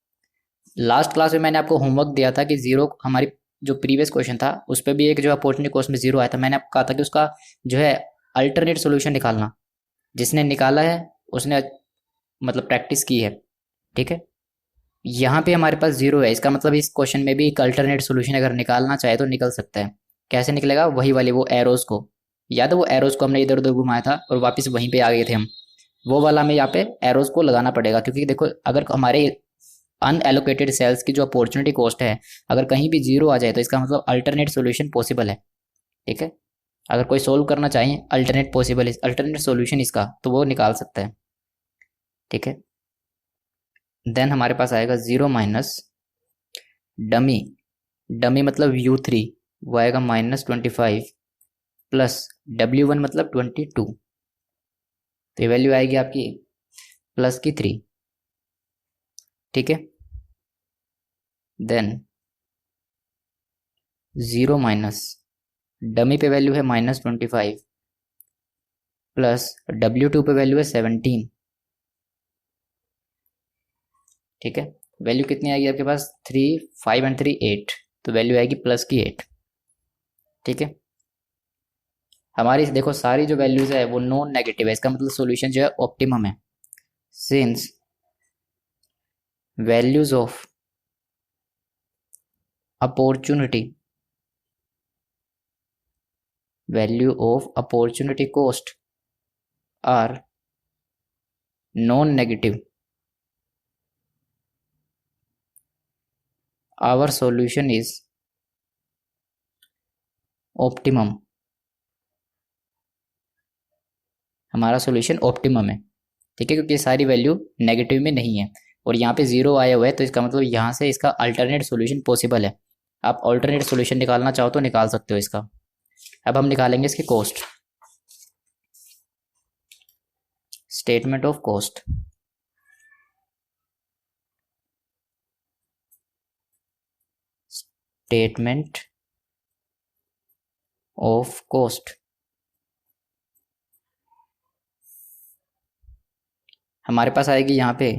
लास्ट क्लास में मैंने आपको होमवर्क दिया था कि 0 हमारी जो प्रीवियस क्वेश्चन था उस पर भी एक जो अपॉर्चुनिटी कॉस्ट में 0 आया था। मैंने आपको कहा था कि उसका जो है अल्टरनेट सोल्यूशन निकालना। जिसने निकाला है उसने मतलब प्रैक्टिस की है। ठीक है, यहाँ पे हमारे पास 0 है, इसका मतलब इस क्वेश्चन में भी एक अल्टरनेट सोल्यूशन अगर निकालना चाहे तो निकल सकता है। कैसे निकलेगा? वही वाले वो एरोज को, याद है वो एरोज को हमने इधर उधर घुमाया था और वापस वहीं पे आ गए थे हम, वो वाला हमें यहाँ पे एरोज को लगाना पड़ेगा। क्योंकि देखो अगर हमारे अनएलोकेटेड सेल्स की जो अपॉर्चुनिटी कॉस्ट है अगर कहीं भी 0 आ जाए तो इसका मतलब अल्टरनेट सोल्यूशन पॉसिबल है। ठीक है, अगर कोई सोल्व करना चाहे अल्टरनेट सोल्यूशन इसका, तो वो निकाल सकता है। ठीक है, देन हमारे पास आएगा 0 माइनस डमी, डमी मतलब U3 वो आएगा -25 प्लस W1 मतलब 22, तो ये वैल्यू आएगी आपकी प्लस की 3। ठीक है, देन 0 माइनस डमी पे वैल्यू है -25 प्लस W2 पे वैल्यू है 17, ठीक है, वैल्यू कितनी आएगी आपके पास 3, 5 एंड 3 8, तो वैल्यू आएगी प्लस की 8। ठीक है, हमारी देखो सारी जो वैल्यूज है वो नॉन नेगेटिव है, इसका मतलब सॉल्यूशन जो है ऑप्टिमम है। Since values of opportunity, value of opportunity cost are non negative, our solution is optimum. हमारा सॉल्यूशन ऑप्टिमम है, ठीक है, क्योंकि ये सारी वैल्यू नेगेटिव में नहीं है और यहाँ पे जीरो आया हुआ है, तो इसका मतलब यहाँ से इसका अल्टरनेट सॉल्यूशन पॉसिबल है। आप अल्टरनेट सॉल्यूशन निकालना चाहो तो निकाल सकते हो इसका। अब हम निकालेंगे इसकी cost, statement of cost. Statement of cost, हमारे पास आएगी यहाँ पे,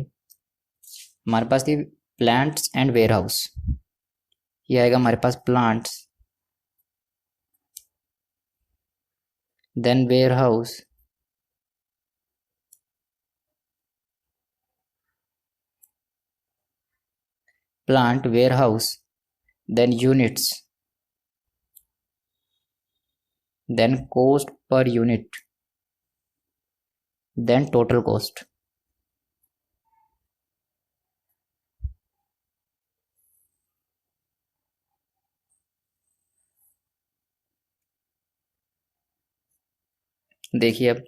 हमारे पास थी प्लांट्स एंड वेयर हाउस, ये आएगा हमारे पास plants, then warehouse, plant warehouse, then units, then cost per unit, then total cost. देखिए अब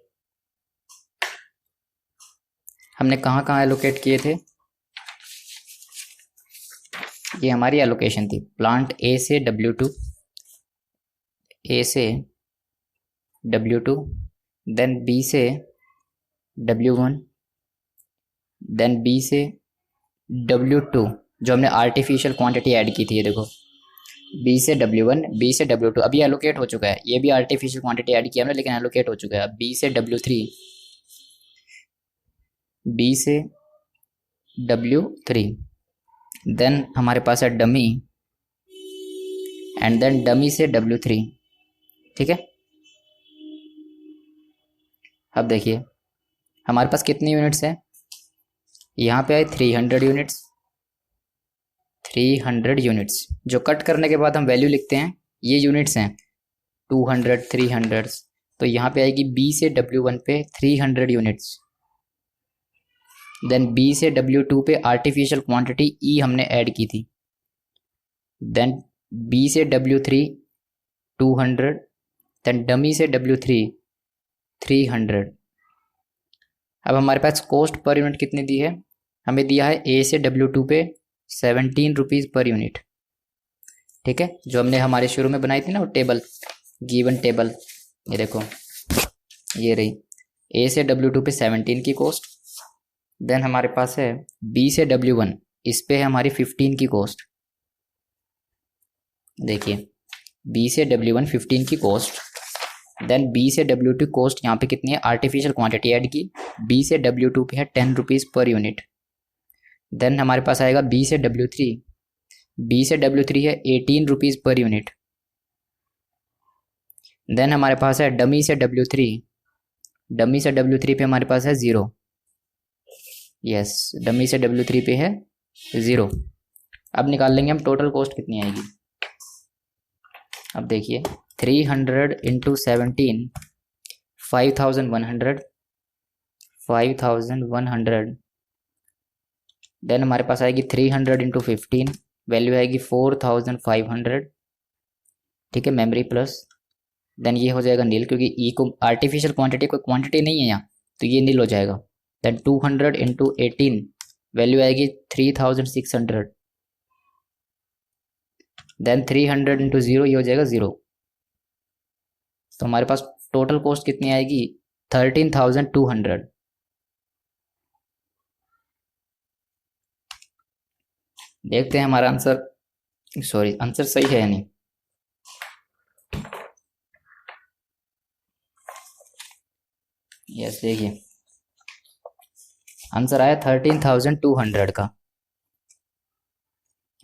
हमने कहाँ कहाँ एलोकेट किए थे, ये हमारी एलोकेशन थी, प्लांट ए से W2, ए से W2, देन बी से W1, देन बी से W2, जो हमने आर्टिफिशियल क्वांटिटी ऐड की थी, ये देखो बी से W1, बी से W2, अभी एलोकेट हो चुका है, ये भी आर्टिफिशियल क्वांटिटी ऐड किया हमने लेकिन एलोकेट हो चुका है। अब बी से W3, बी से W3, देन हमारे पास है डमी, एंड देन डमी से W3। ठीक है, अब देखिए हमारे पास कितनी यूनिट्स है, यहाँ पे आए 300 यूनिट्स, 300 यूनिट्स, जो कट करने के बाद हम वैल्यू लिखते हैं ये यूनिट्स हैं 200, 300, तो यहाँ पे आएगी बी से W1 पे 300 यूनिट्स, देन बी से W2 पे आर्टिफिशियल क्वांटिटी ई हमने ऐड की थी, देन बी से W3 200, देन डमी से W3 300। अब हमारे पास कॉस्ट पर यूनिट कितनी दी है, हमें दिया है ए से W2 पे 17 रुपीज़ पर यूनिट। ठीक है, जो हमने हमारे शुरू में बनाई थी ना वो टेबल, गिवन टेबल, ये देखो ये रही, ए से W2 पे 17 की कॉस्ट, देन हमारे पास है बी से W1, इस पे है हमारी 15 की कॉस्ट। देखिए बी से W1 15 की कॉस्ट, देन बी से W2 कॉस्ट यहाँ पे कितनी है, आर्टिफिशियल क्वांटिटी ऐड की, बी से W2 पे है 10 रुपीज़ पर यूनिट, देन हमारे पास आएगा बी से W3, बी से W3 है 18 रुपीज़ पर यूनिट, देन हमारे पास है डमी से W3, डमी से W3 पे हमारे पास है 0, यस डमी से W3 पे है 0। अब निकाल लेंगे हम टोटल कॉस्ट कितनी आएगी। अब देखिए 300 इंटू 17, 5100, 5100, देन हमारे पास आएगी 300 इंटू 15, वैल्यू आएगी 4500। ठीक है, मेमोरी प्लस, देन ये हो जाएगा नील, क्योंकि ई को आर्टिफिशियल क्वांटिटी कोई क्वांटिटी नहीं है यहाँ, तो ये नील हो जाएगा। देन 200 इंटू 18, वैल्यू आएगी 3600, देन 300 इंटू 0, ये हो जाएगा 0। तो हमारे पास टोटल कॉस्ट कितनी आएगी 13,200। देखते हैं हमारा आंसर, सॉरी आंसर सही है या नहीं। यस देखिए आंसर आया 13,200 का।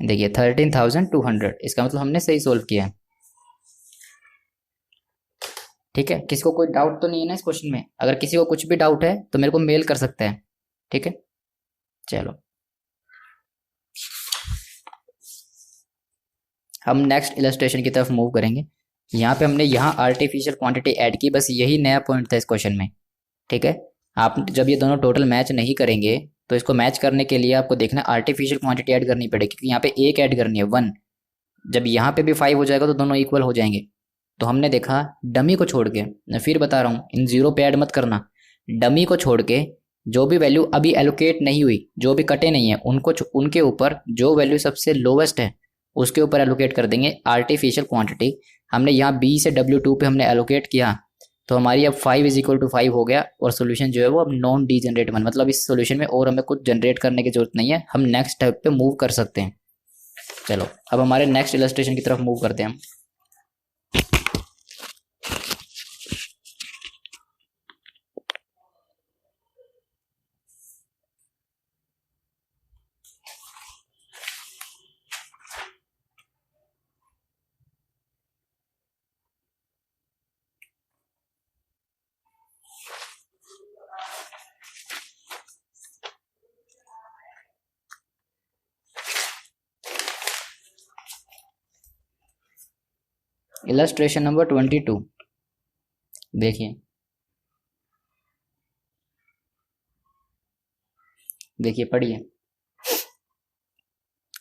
देखिए 13,200, इसका मतलब हमने सही सोल्व किया है। ठीक है, किसी को कोई डाउट तो नहीं है ना इस क्वेश्चन में? अगर किसी को कुछ भी डाउट है तो मेरे को मेल कर सकते हैं। ठीक है, चलो हम नेक्स्ट इलस्ट्रेशन की तरफ मूव करेंगे। यहाँ पे हमने यहाँ आर्टिफिशियल क्वांटिटी ऐड की, बस यही नया पॉइंट था इस क्वेश्चन में। ठीक है, आप जब ये दोनों टोटल मैच नहीं करेंगे तो इसको मैच करने के लिए आपको देखना आर्टिफिशियल क्वांटिटी ऐड करनी पड़ेगी, क्योंकि यहाँ पे एक ऐड करनी है 1। जब यहाँ पे भी 5 हो जाएगा तो दोनों इक्वल हो जाएंगे। तो हमने देखा डमी को छोड़ के, मैं फिर बता रहा हूँ इन जीरो पे ऐड मत करना, डमी को छोड़ के जो भी वैल्यू अभी एलोकेट नहीं हुई, जो भी कटे नहीं है, उनको उनके ऊपर जो वैल्यू सबसे लोवेस्ट है उसके ऊपर एलोकेट कर देंगे आर्टिफिशियल क्वांटिटी। हमने यहाँ बी से W2 पे हमने एलोकेट किया, तो हमारी अब 5 = 5 हो गया, और सोल्यूशन जो है वो अब नॉन डीजनरेट बन, मतलब इस सोल्यूशन में और हमें कुछ जनरेट करने की जरूरत नहीं है, हम नेक्स्ट स्टेप पे मूव कर सकते हैं। चलो अब हमारे नेक्स्ट इलस्ट्रेशन की तरफ मूव करते हैं हम। इलस्ट्रेशन नंबर 22 देखिए, देखिए पढ़िए।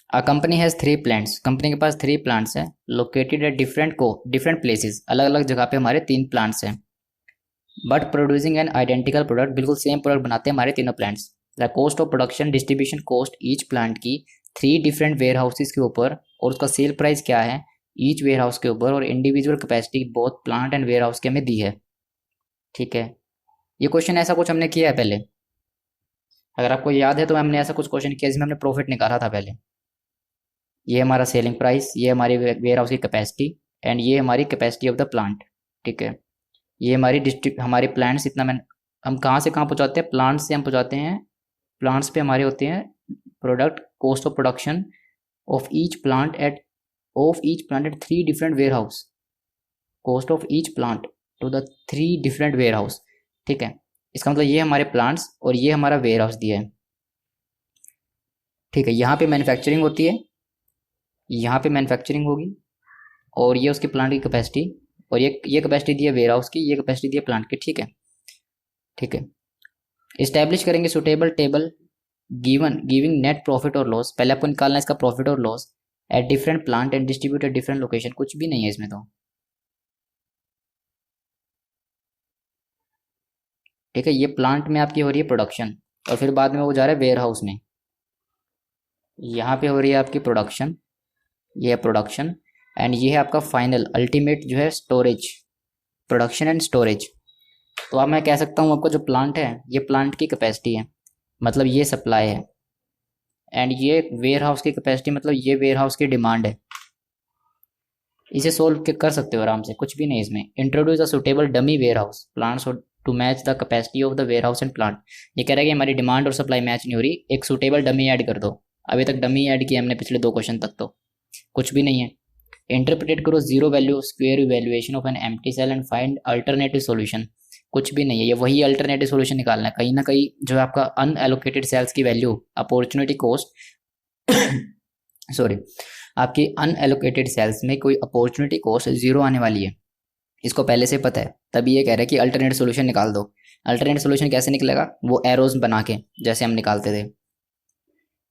A company has 3 plants, company के पास 3 प्लांट्स हैं, लोकेटेड एट डिफरेंट प्लेसेस, अलग अलग जगह पे हमारे 3 प्लांट्स हैं, but producing an identical product, बिल्कुल सेम प्रोडक्ट बनाते हैं हमारे तीनों plants. The cost of production distribution cost each plant की 3 डिफरेंट वेयर हाउसेज के ऊपर, और उसका सेल प्राइस क्या है ईच वेयर हाउस के ऊपर, और individual capacity both plant and warehouse के हमें दी है। ठीक है, ये क्वेश्चन ऐसा कुछ हमने किया है पहले, अगर आपको याद है तो हमने ऐसा कुछ क्वेश्चन किया जिसमें हमने प्रॉफिट निकाला था पहले। ये हमारा सेलिंग प्राइस, ये हमारी वेयर हाउस की कैपेसिटी, एंड ये हमारी कैपेसिटी ऑफ द प्लांट। ठीक है, ये हमारी डिस्ट्रिक्ट, हमारे प्लांट्स इतना मैं, हम कहाँ से कहाँ पहुँचाते हैं, प्लांट्स से हम पहुँचाते हैं, प्लांट्स पे हमारे होते हैं product, cost of production of each plant at 3 different warehouse, cost of each plant to the 3 different warehouse. ठीक है, इसका मतलब ये हमारे प्लांट्स और ये हमारा वेयर हाउस दिया है। ठीक है, यहाँ पे मैन्युफैक्चरिंग होती है, यहाँ पे मैन्युफैक्चरिंग होगी, और ये उसकी प्लांट की कैपेसिटी, और ये कैपेसिटी दी है वेयर हाउस की, ये कैपेसिटी दी है प्लांट की। ठीक है, ठीक है, इस्टेब्लिश करेंगे suitable table giving net profit और लॉस, पहले आपको निकालना है इसका प्रॉफिट और loss at different plant and distributed different location, कुछ भी नहीं है इसमें तो। ठीक है, ये प्लांट में आपकी हो रही है प्रोडक्शन, और फिर बाद में वो जा रहा है वेयर हाउस में। यहाँ पे हो रही है आपकी प्रोडक्शन, ये है प्रोडक्शन, एंड ये है आपका फाइनल अल्टीमेट जो है स्टोरेज, प्रोडक्शन एंड स्टोरेज। तो अब मैं कह सकता हूँ आपका जो प्लांट है ये प्लांट की कैपेसिटी है, मतलब ये सप्लाई है, एंड ये वेयर हाउस की कैपेसिटी, मतलब ये वेयर हाउस की डिमांड है। इसे सोल्व कर सकते हो आराम से, कुछ भी नहीं इसमें। Introduce a suitable dummy warehouse plants to match the capacity of the warehouse and plant. ये कह रहा है कि हमारी डिमांड और सप्लाई मैच नहीं हो रही, एक सुटेबल डमी ऐड कर दो। अभी तक डमी ऐड किया हमने पिछले 2 क्वेश्चन तक, तो कुछ भी नहीं है। इंटरप्रेट करो zero value square evaluation of an empty cell and find alternative solution, कुछ भी नहीं है, ये वही अल्टरनेटिव सॉल्यूशन निकालना है। कहीं ना कहीं जो है आपका अनएलोकेटेड सेल्स की वैल्यू, अपॉर्चुनिटी कॉस्ट सॉरी, आपकी अनएलोकेटेड सेल्स में कोई अपॉर्चुनिटी कॉस्ट जीरो आने वाली है, इसको पहले से पता है, तभी ये कह रहा है कि अल्टरनेट सोल्यूशन निकाल दो। अल्टरनेट सोल्यूशन कैसे निकलेगा, वो एरोज बना के, जैसे हम निकालते थे।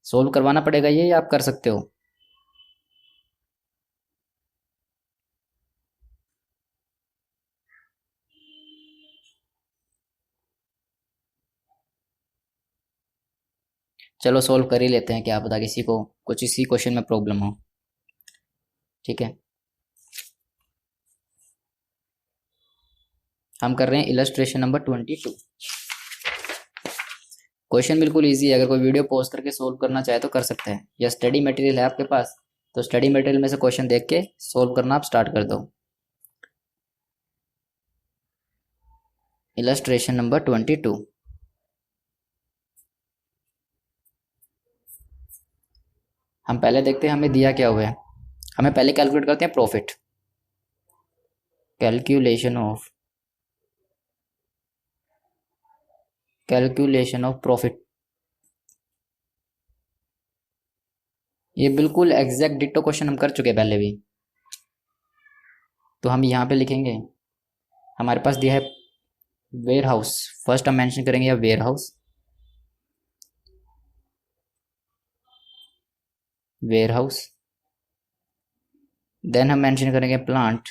सोल्व करवाना पड़ेगा ये, या आप कर सकते हो? चलो सोल्व कर ही लेते हैं, क्या पता किसी को कुछ इसी क्वेश्चन में प्रॉब्लम हो। ठीक है, हम कर रहे हैं इलस्ट्रेशन नंबर 22। क्वेश्चन बिल्कुल इजी है, अगर कोई वीडियो पॉज करके सोल्व करना चाहे तो कर सकते हैं, या स्टडी मटेरियल है आपके पास तो स्टडी मटेरियल में से क्वेश्चन देख के सोल्व करना आप स्टार्ट कर दो। Illustration number 22। हम पहले देखते हैं हमें दिया क्या हुआ है। हमें पहले कैलकुलेट करते हैं प्रॉफिट, कैलकुलेशन ऑफ प्रॉफिट। ये बिल्कुल एग्जैक्ट डिटो क्वेश्चन हम कर चुके हैं पहले भी। तो हम यहाँ पे लिखेंगे, हमारे पास दिया है वेयर हाउस। फर्स्ट हम मेंशन करेंगे warehouse, warehouse. Then हम मेंशन करेंगे plant,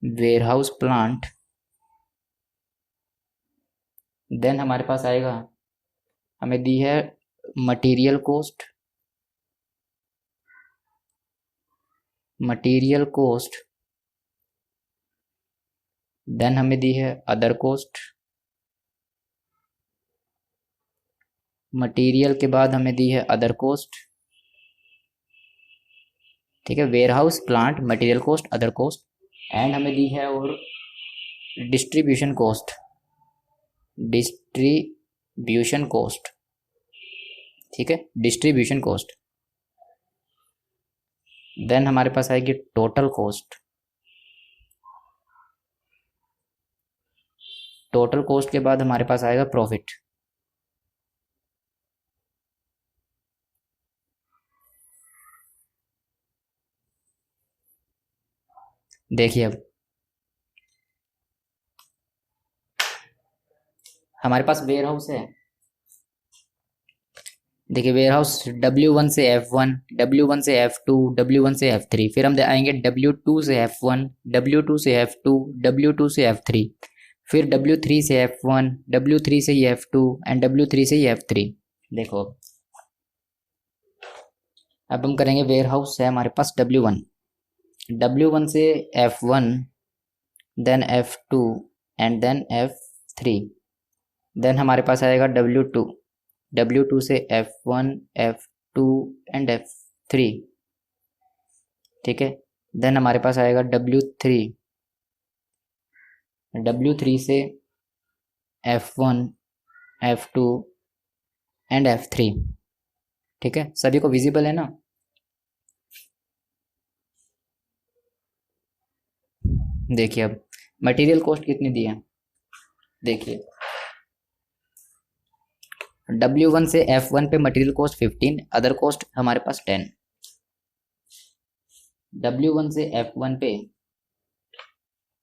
warehouse plant. Then हमारे पास आएगा, हमें दी है material cost, material cost. Then हमें दी है अदर कॉस्ट, मटेरियल के बाद हमें दी है अदर कॉस्ट। ठीक है, warehouse, plant, material cost, other cost. And हमें दी है और डिस्ट्रीब्यूशन कॉस्ट, डिस्ट्रीब्यूशन कॉस्ट। ठीक है, डिस्ट्रीब्यूशन कॉस्ट। देन हमारे पास आएगी टोटल कॉस्ट, टोटल कॉस्ट के बाद हमारे पास आएगा प्रॉफिट। देखिए अब हमारे पास वेयर हाउस है। देखिए वेयर हाउस W1 से F1, W1 से F2, W1 से F3, फिर हम आएंगे W2 से F1, W2 से F2, W2 से F3, फिर W3 से F1, W3 से F2 एंड W3 से F3। देखो अब हम करेंगे वेयर हाउस है हमारे पास W1, W1 से F1, then F2 and then F3। Then हमारे पास आएगा W2, W2 से F1, F2 एंड F3। ठीक है, देन हमारे पास आएगा W3, W3 से F1, F2 एंड F3। ठीक है, सभी को विजिबल है ना। देखिए अब मटेरियल कॉस्ट कितनी दी है, देखिए W1 से F1 पे मटेरियल कॉस्ट 15, अदर कॉस्ट हमारे पास 10। W1 से F1 पे,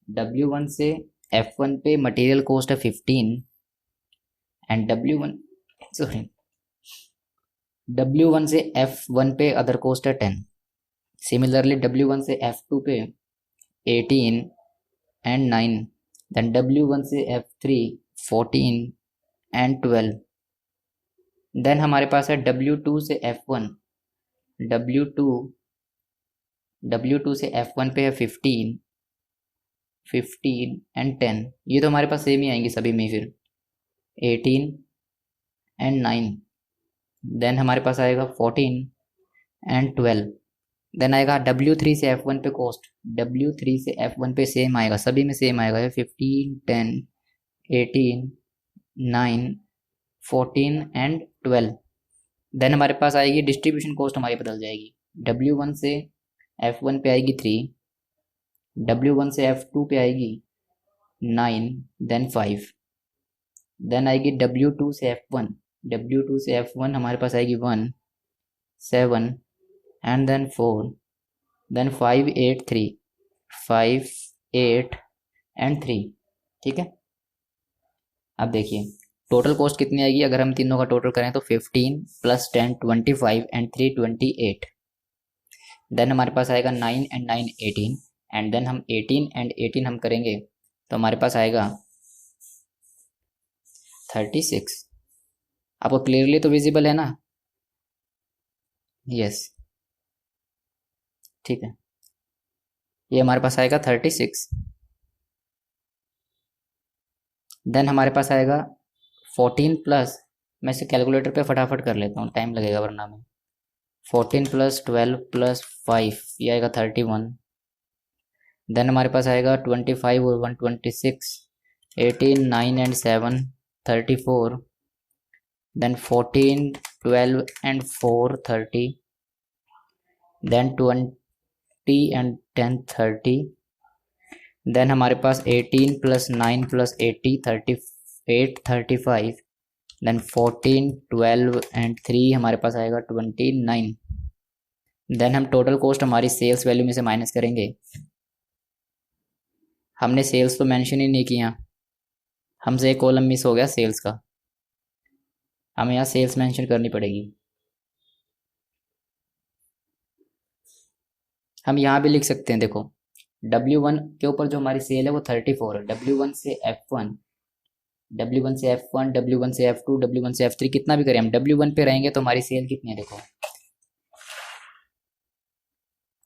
W1 से F1 पे मटेरियल कॉस्ट है 15 एंड W1 से F1 पे अदर कॉस्ट है 10। सिमिलरली W1 से F2 पे 18 एंड 9, देन W1 से F3 14 एंड 12। देन हमारे पास है W2 से F1, W2 से F1 पे है 15 एंड 10। ये तो हमारे पास सेम ही आएंगी सभी में, फिर 18 एंड 9। देन हमारे पास आएगा 14 एंड 12। देन आएगा W3 से F1 पे कॉस्ट, W3 से F1 पे सेम आएगा, सभी में सेम आएगा 15 10 18 9 14 एंड 12। देन हमारे पास आएगी डिस्ट्रीब्यूशन कॉस्ट, हमारी बदल जाएगी। W1 से F1 पे आएगी 3, W1 से F2 पे आएगी 9 देन 5। देन आएगी W2 से F1, W2 से F1 हमारे पास आएगी 1 7 एंड देन 4, देन 5 8 3, 5 8 एंड 3। ठीक है, अब देखिए टोटल कॉस्ट कितनी आएगी अगर हम तीनों का टोटल करें तो 15 प्लस 10 25 एंड 3 28। देन हमारे पास आएगा 9 एंड 9 18 एंड देन हम 18 एंड 18 हम करेंगे तो हमारे पास आएगा 36। आपको क्लियरली तो विजिबल है ना। यस, ठीक है, ये हमारे पास आएगा 36। देन हमारे पास आएगा 14 प्लस, मैं इसे कैलकुलेटर पे फटाफट कर लेता हूँ, टाइम लगेगा वरना में। 14 प्लस 12 प्लस 5, ये आएगा 31। देन हमारे पास आएगा 25 और 1 26, 18 9 and 7 34। then 14, 12 and 4 30, then 20 and 10 30, then हमारे पास 18 + 9 + 80 38 35, then 14, 12 and 3 हमारे पास आएगा 29, देन हम टोटल कॉस्ट हमारी सेल्स वैल्यू में से माइनस करेंगे। हमने सेल्स तो मेंशन ही नहीं किया, हमसे एक कॉलम मिस हो गया सेल्स का, हमें यहाँ सेल्स मेंशन करनी पड़ेगी। हम यहाँ भी लिख सकते हैं, देखो W1 के ऊपर जो हमारी सेल है वो 34 है, W1 से F1, W1 से F1, W1 से F2, W1 से F3 कितना भी करें हम, W1 पे रहेंगे तो हमारी सेल कितनी है, देखो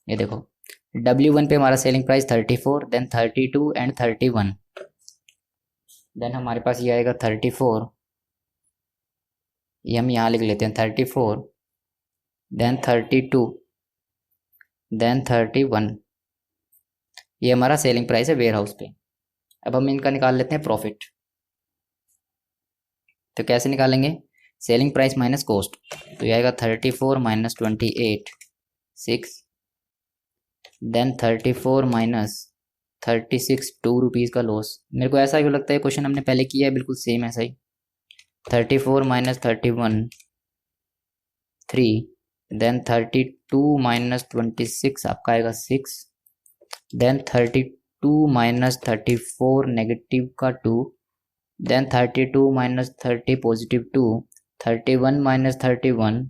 ये देखो W1 पे हमारा selling price 34, then 32 and 31, then हमारे पास ये आएगा 34, ये हम यहाँ लिख लेते हैं 34, देन 32, देन 31, ये हमारा सेलिंग प्राइस है वेयर हाउस पे। अब हम इनका निकाल लेते हैं प्रॉफिट। तो कैसे निकालेंगे, सेलिंग प्राइस माइनस कॉस्ट, तो ये आएगा 34 - 28 6, देन 34 - 36 2 रुपीज़ का लॉस। मेरे को ऐसा क्यों लगता है क्वेश्चन हमने पहले किया है, बिल्कुल सेम ऐसा ही। 34 - 31 3, देन 32 - 26 आपका आएगा 6, देन 32 - 34 नेगेटिव का 2, then 32 - 30 positive 2, 31 - 31,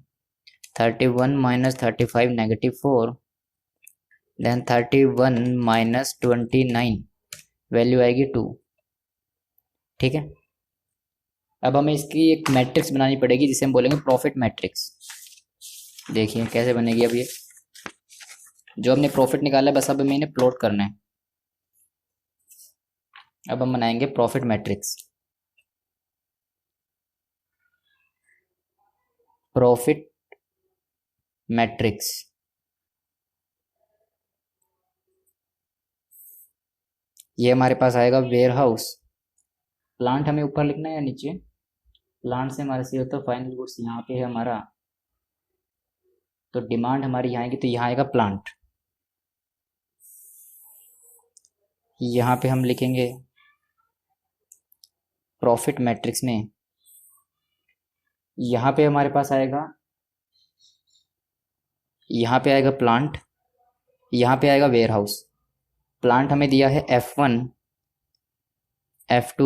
31 - 35 negative 4, then 31 - 29 value आएगी 2। ठीक है, अब हमें इसकी एक मैट्रिक्स बनानी पड़ेगी जिसे हम बोलेंगे प्रॉफिट मैट्रिक्स। देखिए कैसे बनेगी। अब ये जो हमने प्रॉफिट निकाला है बस अब हमें इन्हें प्लॉट करना है। अब हम बनाएंगे प्रॉफिट मैट्रिक्स। प्रॉफिट मैट्रिक्स ये हमारे पास आएगा वेयर हाउस। प्लांट हमें ऊपर लिखना है या नीचे, प्लांट से हमारा सी होता है फाइनल गुड्स, यहाँ पे है हमारा, तो डिमांड हमारी यहाँ आएगी, तो यहाँ आएगा प्लांट। यहाँ पे हम लिखेंगे प्रॉफिट मैट्रिक्स में, यहाँ पे हमारे पास आएगा, यहाँ पे आएगा प्लांट, यहाँ पे आएगा वेयर हाउस। प्लांट हमें दिया है F1, F2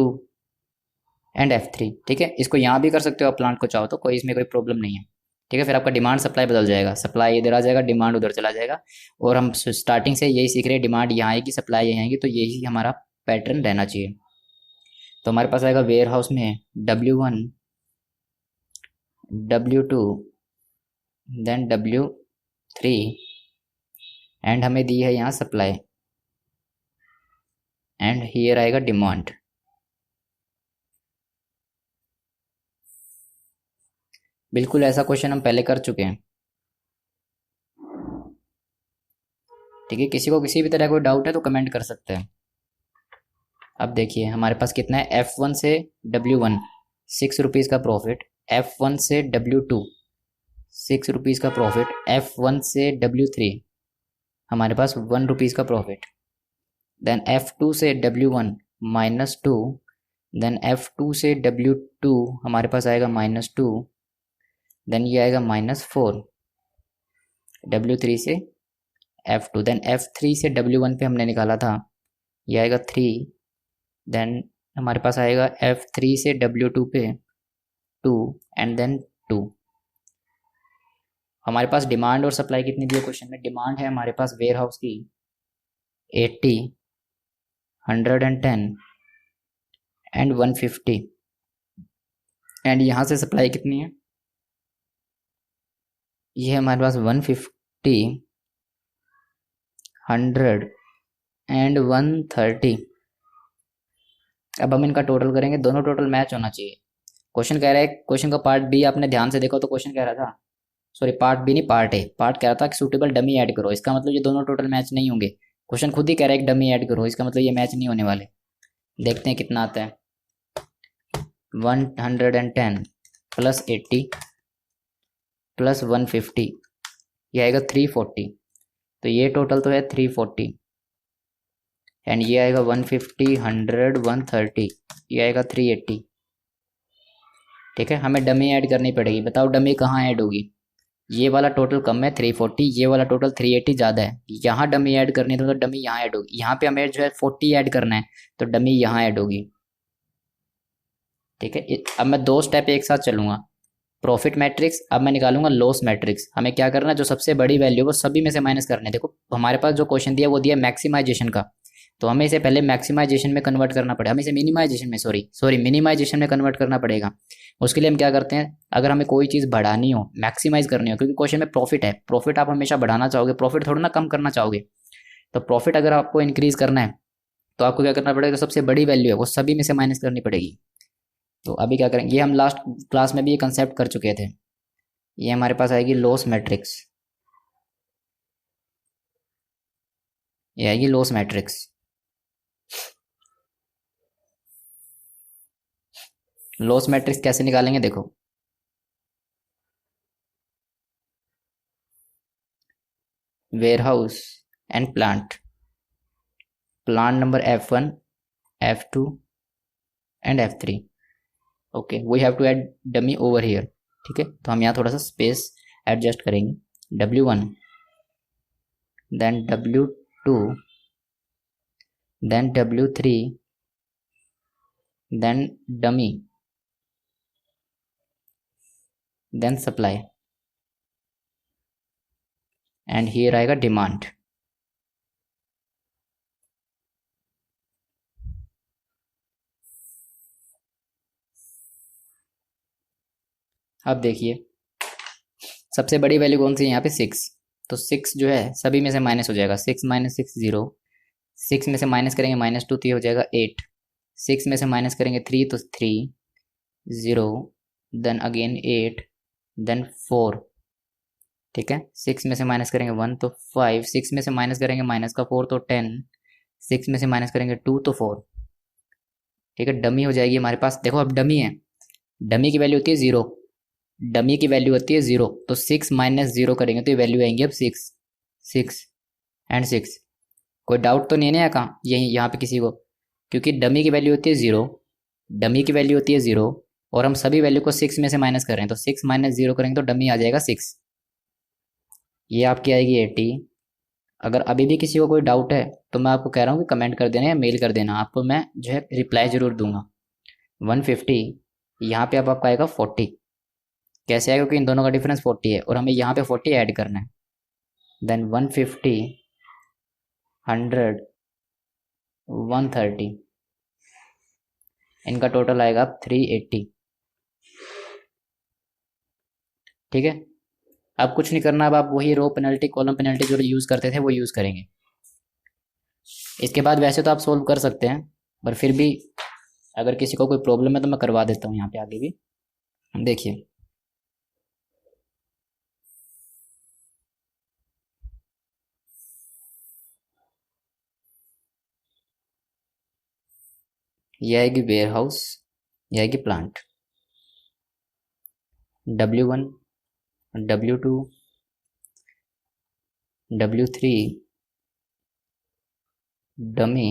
एंड F3। ठीक है, इसको यहाँ भी कर सकते हो आप प्लांट को चाहो तो, कोई इसमें कोई प्रॉब्लम नहीं है। ठीक है, फिर आपका डिमांड सप्लाई बदल जाएगा, सप्लाई इधर आ जाएगा, डिमांड उधर चला जाएगा। और हम स्टार्टिंग से यही सीख रहे हैं, डिमांड यहाँ आएगी, सप्लाई यहाँ आएगी, तो यही हमारा पैटर्न रहना चाहिए। तो हमारे पास आएगा वेयर हाउस में W1, W2, then W3 and हमें दी है यहाँ सप्लाई, एंड हियर आएगा डिमांड। बिल्कुल ऐसा क्वेश्चन हम पहले कर चुके हैं। ठीक है, किसी को किसी भी तरह कोई डाउट है तो कमेंट कर सकते हैं। अब देखिए हमारे पास कितना है, F1 से W1 6 रुपीज़ का प्रॉफिट, F1 से W2 6 रुपीज़ का प्रॉफिट, F1 से W3 हमारे पास 1 रुपीज़ का प्रॉफिट, देन F2 से W1 -2, देन F2 से W2 हमारे पास आएगा -2, देन ये आएगा -4, W3 से F2, देन F3 से W1 पे हमने निकाला था, ये आएगा 3, देन हमारे पास आएगा F3 से W2 पे 2 एंड देन 2। हमारे पास डिमांड और सप्लाई कितनी दी है क्वेश्चन में, डिमांड है हमारे पास वेयर हाउस की 80, 110 एंड 150, एंड यहाँ से सप्लाई कितनी है, ये है हमारे पास 150, 100 एंड 130। अब हम इनका टोटल करेंगे, दोनों टोटल मैच होना चाहिए। क्वेश्चन कह रहा है, क्वेश्चन का पार्ट बी आपने ध्यान से देखो तो क्वेश्चन कह रहा था, सॉरी पार्ट बी नहीं पार्ट ए, पार्ट कह रहा था कि सूटेबल डमी ऐड करो, इसका मतलब ये दोनों टोटल मैच नहीं होंगे। क्वेश्चन खुद ही कह रहा है कि डमी ऐड करो, इसका मतलब ये मैच नहीं होने वाले। देखते हैं कितना आता है, 110 प्लस 80 प्लस 150, ये आएगा 340। तो ये टोटल तो है 340 एंड ये आएगा 150, 100, 130, ये आएगा 380। ठीक है, हमें डमी ऐड करनी पड़ेगी। बताओ डमी कहाँ ऐड होगी? ये वाला टोटल कम है 340, ये वाला टोटल 380 ज़्यादा है। यहाँ डमी ऐड करनी है तो डमी यहाँ ऐड होगी। यहाँ पे हमें जो है 40 ऐड करना है तो डमी यहाँ ऐड होगी। ठीक है, अब मैं दो स्टेप एक साथ चलूँगा। प्रॉफिट मैट्रिक्स, अब मैं निकालूंगा लॉस मैट्रिक्स। हमें क्या करना है, जो सबसे बड़ी वैल्यू वो सभी में से माइनस करने। देखो हमारे पास जो क्वेश्चन दिया वो दिया मैक्सिमाइजेशन का, तो हमें इसे पहले मैक्सिमाइजेशन में कन्वर्ट करना पड़ेगा। हमें इसे मिनिमाइजेशन में सॉरी मिनिमाइजेशन में कन्वर्ट करना पड़ेगा। उसके लिए हम क्या करते हैं, अगर हमें कोई चीज़ बढ़ानी हो, मैक्सिमाइज करनी हो, क्योंकि क्वेश्चन में प्रॉफिट है, प्रॉफिट आप हमेशा बढ़ाना चाहोगे, प्रॉफिट थोड़ा ना कम करना चाहोगे। तो प्रॉफिट अगर आपको इंक्रीज करना है तो आपको क्या करना पड़ेगा, सबसे बड़ी वैल्यू है वो सभी में से माइनस करनी पड़ेगी। तो अभी क्या करेंगे, ये हम लास्ट क्लास में भी ये कंसेप्ट कर चुके थे। ये हमारे पास आएगी लॉस मैट्रिक्स, ये आएगी लॉस मैट्रिक्स। लॉस मैट्रिक्स कैसे निकालेंगे, देखो warehouse and plant, plant number F1, F2 and F3। Okay, we have to add dummy over here. ठीक है, तो हम यहाँ थोड़ा सा स्पेस एडजस्ट करेंगे। W1, then W2, then W3, then dummy, then supply and here आएगा डिमांड। अब देखिए सबसे बड़ी वैल्यू कौन सी है यहाँ पे, 6। तो 6 जो है सभी में से माइनस हो जाएगा। 6 माइनस 6 0, 6 में से माइनस करेंगे -2 तो ये हो जाएगा 8। 6 में से माइनस करेंगे 3 तो 3 0, देन अगेन 8, देन 4। ठीक है, 6 में से माइनस करेंगे 1 तो 5, 6 में से माइनस करेंगे माइनस का 4 तो 10, 6 में से माइनस करेंगे 2 तो 4। ठीक है, डमी हो जाएगी हमारे पास। देखो अब डमी है, डमी की वैल्यू होती है 0, डमी की वैल्यू होती है 0। तो 6 माइनस 0 करेंगे तो ये वैल्यू आएंगी अब 6, 6 एंड 6। कोई डाउट तो नहीं है कहाँ यही यहाँ पे किसी को, क्योंकि डमी की वैल्यू होती है 0, डमी की वैल्यू होती है 0 और हम सभी वैल्यू को 6 में से माइनस कर रहे हैं। तो 6 माइनस 0 करेंगे तो डमी आ जाएगा 6, ये आपकी आएगी 80। अगर अभी भी किसी को कोई डाउट है तो मैं आपको कह रहा हूँ कि कमेंट कर देना या मेल कर देना, आपको मैं जो है रिप्लाई ज़रूर दूंगा। 150, यहाँ पे अब आपका आएगा 40। कैसे आएगा, क्योंकि इन दोनों का डिफरेंस 40 है और हमें यहाँ पे 40 ऐड करना है। देन 150, 100, 130, इनका टोटल आएगा 380। ठीक है, अब कुछ नहीं करना, अब आप वही रो पेनल्टी कॉलम पेनल्टी जो यूज़ करते थे वो यूज़ करेंगे। इसके बाद वैसे तो आप सोल्व कर सकते हैं, पर फिर भी अगर किसी को कोई प्रॉब्लम है तो मैं करवा देता हूँ यहाँ पे आगे भी। देखिए ये आएगी वेयर हाउस, ये आएगी plant. W1, W2, W3, dummy,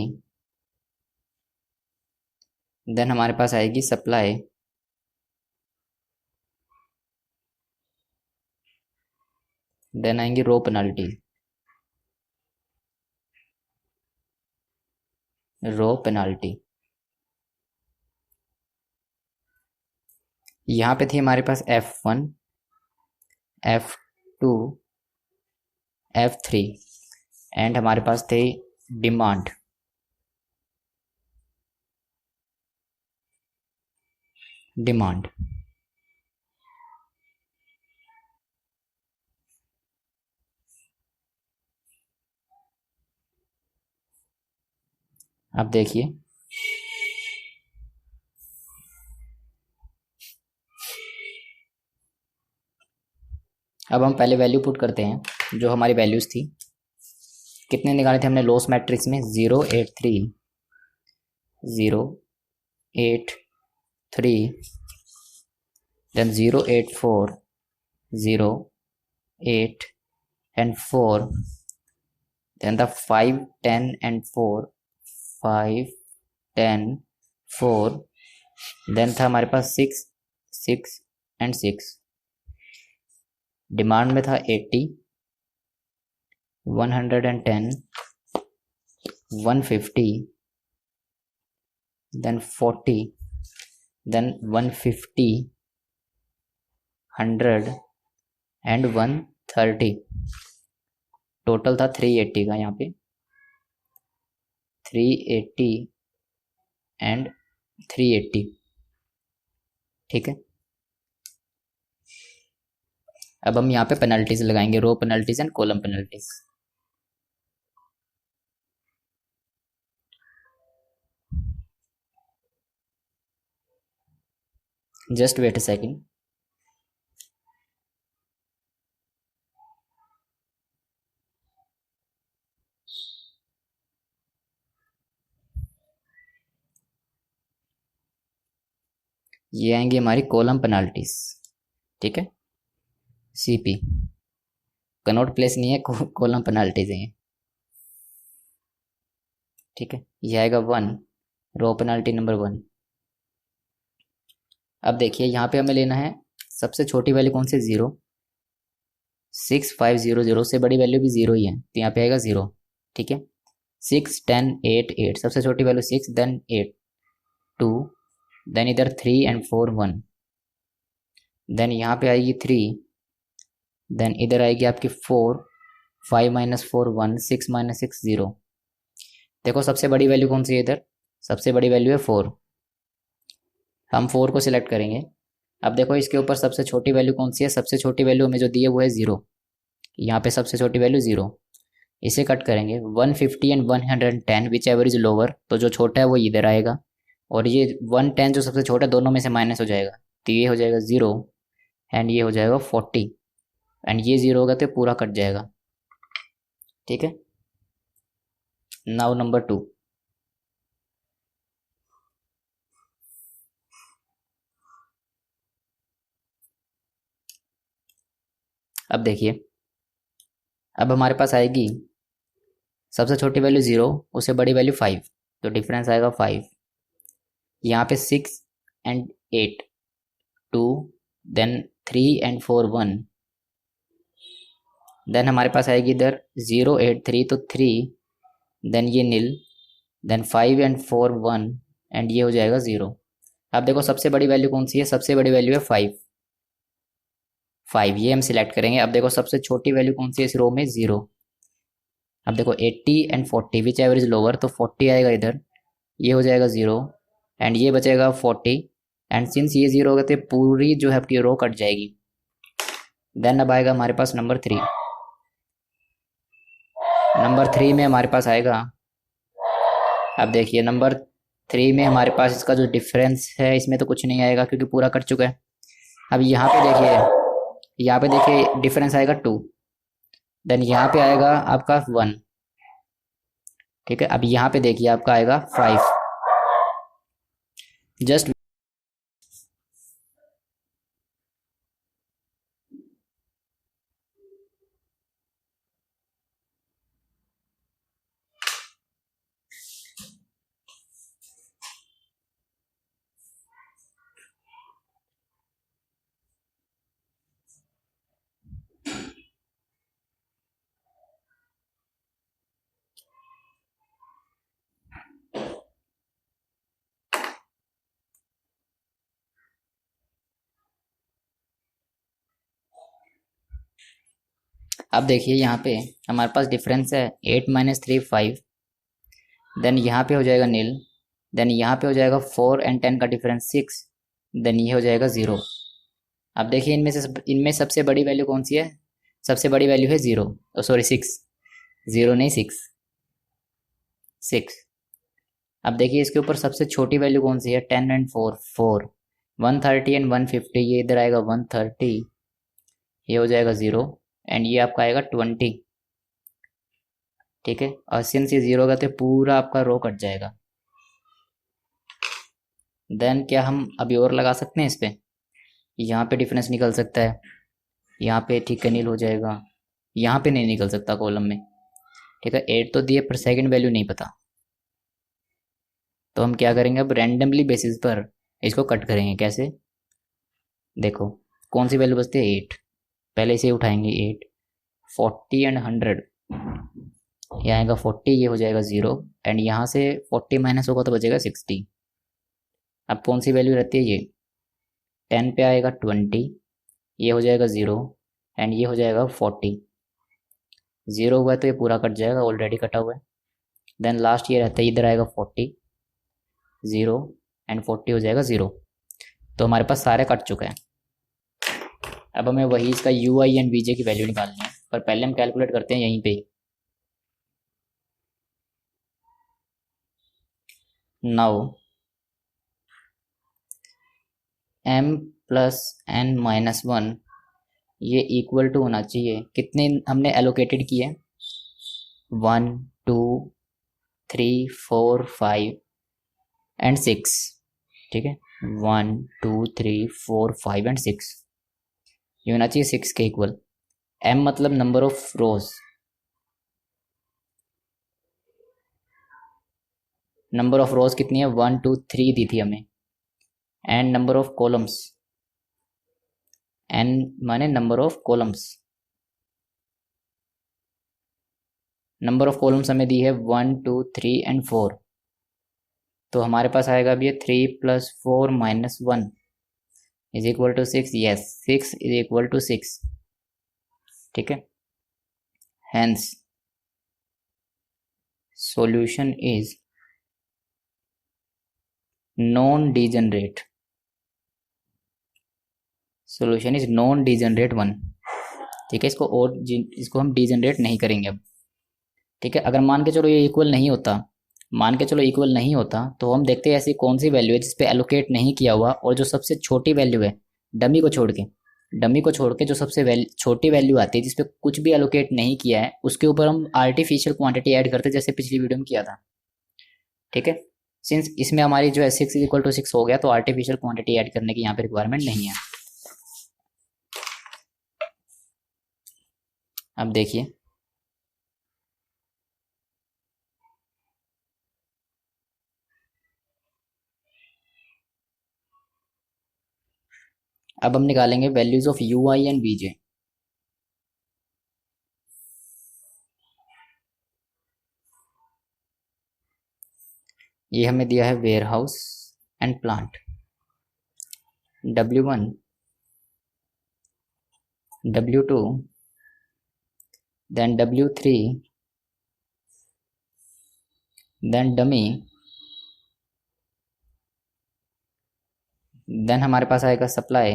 then हमारे पास आएगी सप्लाई, देन आएंगी रो पेनल्टी, रो पेनल्टी। यहाँ पे थी हमारे पास F1, F2, F3 एंड हमारे पास थे डिमांड। डिमांड अब देखिए अब हम पहले वैल्यू पुट करते हैं जो हमारी वैल्यूज थी। कितने निकाले थे हमने लॉस मैट्रिक्स में, 0 8 3, 0 8 3, then 0 8 4 0 8 and 4, then the 5 10 and 4 5 10 4, then था हमारे पास 6 6 and 6, डिमांड में था 80 110 150, then 40, then 150 100 and 130, टोटल था 380 का यहाँ पे, 380 एंड 380। ठीक है, अब हम यहाँ पे पेनल्टीज लगाएंगे, row penalties and column penalties. Just wait a second. ये आएंगी हमारी कॉलम पेनाल्टीज। ठीक है, सीपी कनॉट प्लेस नहीं है, कॉलम पेनाल्टीज है। ठीक है, ये आएगा 1, रो पेनाल्टी नंबर 1। अब देखिए यहाँ पे हमें लेना है सबसे छोटी वैल्यू कौन सी, 0। 6 5 0 0 से बड़ी वैल्यू भी 0 ही है, तो यहाँ पे आएगा 0। ठीक है, 6 10 8 8, सबसे छोटी वैल्यू 6, देन 8 2, देन इधर 3 एंड 4 1, देन यहाँ पे आएगी 3, देन इधर आएगी आपकी 4 5 - 4 1 6 - 6 0। देखो सबसे बड़ी वैल्यू कौन सी है इधर, सबसे बड़ी वैल्यू है 4, हम 4 को सिलेक्ट करेंगे। अब देखो इसके ऊपर सबसे छोटी वैल्यू कौन सी है, सबसे छोटी वैल्यू हमें जो दी है वो है 0, यहाँ पे सबसे छोटी वैल्यू 0, इसे कट करेंगे। 150 and 110 which ever is lower, तो जो छोटा है वो इधर आएगा, और ये 110 जो सबसे छोटा है दोनों में से माइनस हो जाएगा, तो ये हो जाएगा 0 एंड ये हो जाएगा 40, एंड ये 0 होगा तो पूरा कट जाएगा। ठीक है, नाउ नंबर 2। अब देखिए, अब हमारे पास आएगी सबसे छोटी वैल्यू 0, उससे बड़ी वैल्यू 5, तो डिफरेंस आएगा 5। यहाँ पे 6 एंड 8 2, देन 3 एंड 4 1, देन हमारे पास आएगी इधर 0 8 3, तो 3, देन ये नील, देन 5 एंड 4 1, एंड ये हो जाएगा 0। अब देखो सबसे बड़ी वैल्यू कौन सी है, सबसे बड़ी वैल्यू है 5 5, ये हम सिलेक्ट करेंगे। अब देखो सबसे छोटी वैल्यू कौन सी है इस रो में, 0। अब देखो 80 and 40 which ever is lower, तो 40 आएगा इधर, ये हो जाएगा 0 एंड ये बचेगा 40, एंड सिंस ये 0 होगा तो पूरी जो है आपकी रो कट जाएगी। देन अब आएगा हमारे पास नंबर 3। नंबर 3 में हमारे पास आएगा, अब देखिए नंबर 3 में हमारे पास इसका जो डिफरेंस है इसमें तो कुछ नहीं आएगा क्योंकि पूरा कट चुका है। अब यहाँ पे देखिए, यहाँ पे देखिए डिफरेंस आएगा 2, देन यहाँ पे आएगा आपका 1। ठीक है, अब यहाँ पे देखिए आपका आएगा 5। जस्ट अब देखिए यहाँ पे हमारे पास डिफरेंस है 8 - 3 5, देन यहाँ पे हो जाएगा नील, देन यहाँ पे हो जाएगा 4 एंड 10 का डिफरेंस 6, देन ये हो जाएगा 0। अब देखिए इनमें सबसे बड़ी वैल्यू कौन सी है, सबसे बड़ी वैल्यू है 0, सॉरी 6, 0 नहीं 6 6। अब देखिए इसके ऊपर सबसे छोटी वैल्यू कौन सी है, 10 एंड 4 4, 130 एंड 150, ये इधर आएगा 130, ये हो जाएगा 0 एंड ये आपका आएगा 20। ठीक है, और सिंस ये 0 का तो पूरा आपका रो कट जाएगा। देन क्या हम अभी और लगा सकते हैं इस पे, यहाँ पे डिफरेंस निकल सकता है, यहाँ पे ठीक है नील हो जाएगा, यहाँ पे नहीं निकल सकता कॉलम में। ठीक है, 8 तो दिए पर सेकंड वैल्यू नहीं पता, तो हम क्या करेंगे अब रैंडमली बेसिस पर इसको कट करेंगे। कैसे, देखो कौन सी वैल्यू बचती है 8, पहले इसे उठाएंगे 8, 40 एंड 100, ये आएगा 40, ये हो जाएगा 0 एंड यहाँ से 40 माइनस होगा तो बचेगा 60। अब कौन सी वैल्यू रहती है ये, 10 पे आएगा 20, ये हो जाएगा 0 एंड ये हो जाएगा 40, 0 हुआ है तो ये पूरा कट जाएगा, ऑलरेडी कटा हुआ है। देन लास्ट ये रहता है, इधर आएगा 40, 0 एंड 40 हो जाएगा 0, तो हमारे पास सारे कट चुके हैं। अब हमें वही इसका you I and V J की वैल्यू निकालनी है, पर पहले हम कैलकुलेट करते हैं यहीं पे। Now m plus n minus 1 ये इक्वल टू होना चाहिए, कितने हमने एलोकेटेड किए, 1 2 3 4 5 एंड 6। ठीक है, 1 2 3 4 5 एंड 6, ये होना चाहिए 6 के इक्वल। m मतलब number of rows, number of rows कितनी है 1 2 3 दी थी हमें, and number of columns, n माने number of columns, number of columns हमें दी है 1 2 3 एंड 4, तो हमारे पास आएगा अब ये 3 plus 4 minus 1 is equal to 6। Yes, 6 is equal to 6। ठीक है, hence solution is non degenerate, solution is non degenerate 1। ठीक है, इसको हम डीजनरेट नहीं करेंगे अब। ठीक है, अगर मान के चलो ये इक्वल नहीं होता, मान के चलो इक्वल नहीं होता, तो हम देखते हैं ऐसी कौन सी वैल्यू है जिस पे एलोकेट नहीं किया हुआ, और जो सबसे छोटी वैल्यू है डमी को छोड़ के, डमी को छोड़ के जो सबसे छोटी वैल्यू आती है जिस पे कुछ भी एलोकेट नहीं किया है, उसके ऊपर हम आर्टिफिशियल क्वांटिटी ऐड करते हैं, जैसे पिछली वीडियो में किया था। ठीक है, सिंस इसमें हमारी जो है 6 इज इक्वल टू 6 हो गया, तो आर्टिफिशियल क्वांटिटी ऐड करने की यहाँ पे रिक्वायरमेंट नहीं है। अब देखिए, अब हम निकालेंगे values of U I and V J. ये हमें दिया है warehouse and plant, W1 W2 then W3 then dummy, then हमारे पास आएगा सप्लाई,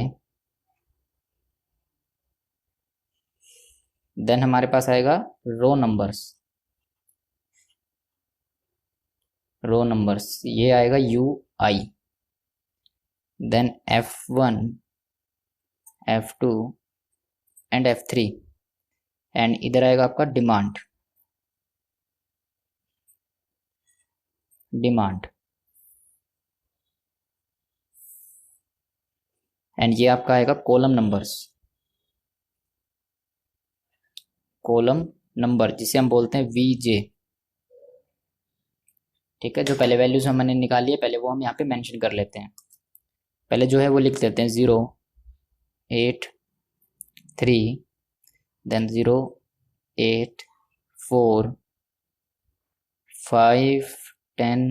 देन हमारे पास आएगा रो नंबर्स, रो नंबर्स ये आएगा U I, then F1 F2 and F3 and इधर आएगा आपका डिमांड, डिमांड एंड ये आपका आएगा कॉलम नंबर्स, कॉलम नंबर जिसे हम बोलते हैं VJ। ठीक है, जो पहले वैल्यूज हमने निकाली है पहले वो हम यहाँ पे मेंशन कर लेते हैं। पहले जो है वो लिख देते हैं 0 8 3 देन 0 8 4 5 10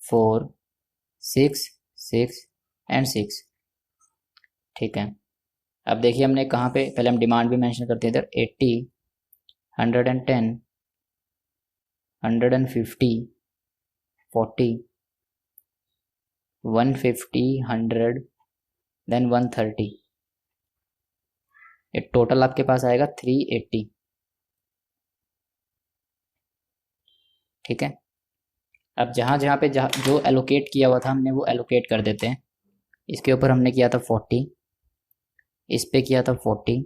4 6 6 एंड 6। ठीक है, अब देखिए हमने कहाँ पे, पहले हम डिमांड भी मेंशन करते हैं इधर 80 110 150 40 150 100 देन 130, ये टोटल आपके पास आएगा 380। ठीक है, अब जहाँ जहाँ पे जो एलोकेट किया हुआ था हमने वो एलोकेट कर देते हैं। इसके ऊपर हमने किया था 40, इस पे किया था 40,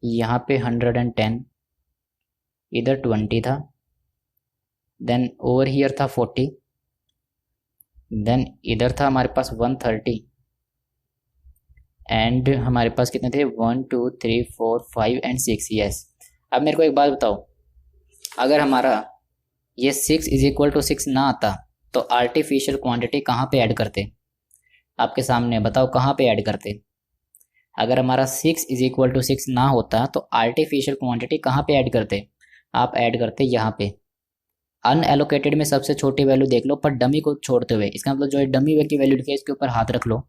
यहाँ पे 110, इधर 20 था, देन ओवर हियर था 40, देन इधर था हमारे पास 130, एंड हमारे पास कितने थे, 1 2 3 4 5 एंड 6, यस। अब मेरे को एक बात बताओ, अगर हमारा ये 6 इज इक्वल टू 6 ना आता तो आर्टिफिशियल क्वांटिटी कहाँ पे ऐड करते? आपके सामने बताओ कहाँ पे ऐड करते? अगर हमारा 6 इज इक्वल टू 6 ना होता तो आर्टिफिशियल क्वांटिटी कहाँ पे ऐड करते? आप ऐड करते यहाँ पे। अनएलोकेटेड में सबसे छोटी वैल्यू देख लो, पर डमी को छोड़ते हुए, इसका मतलब जो डमी की वैल्यू लिखी है इसके ऊपर हाथ रख लो।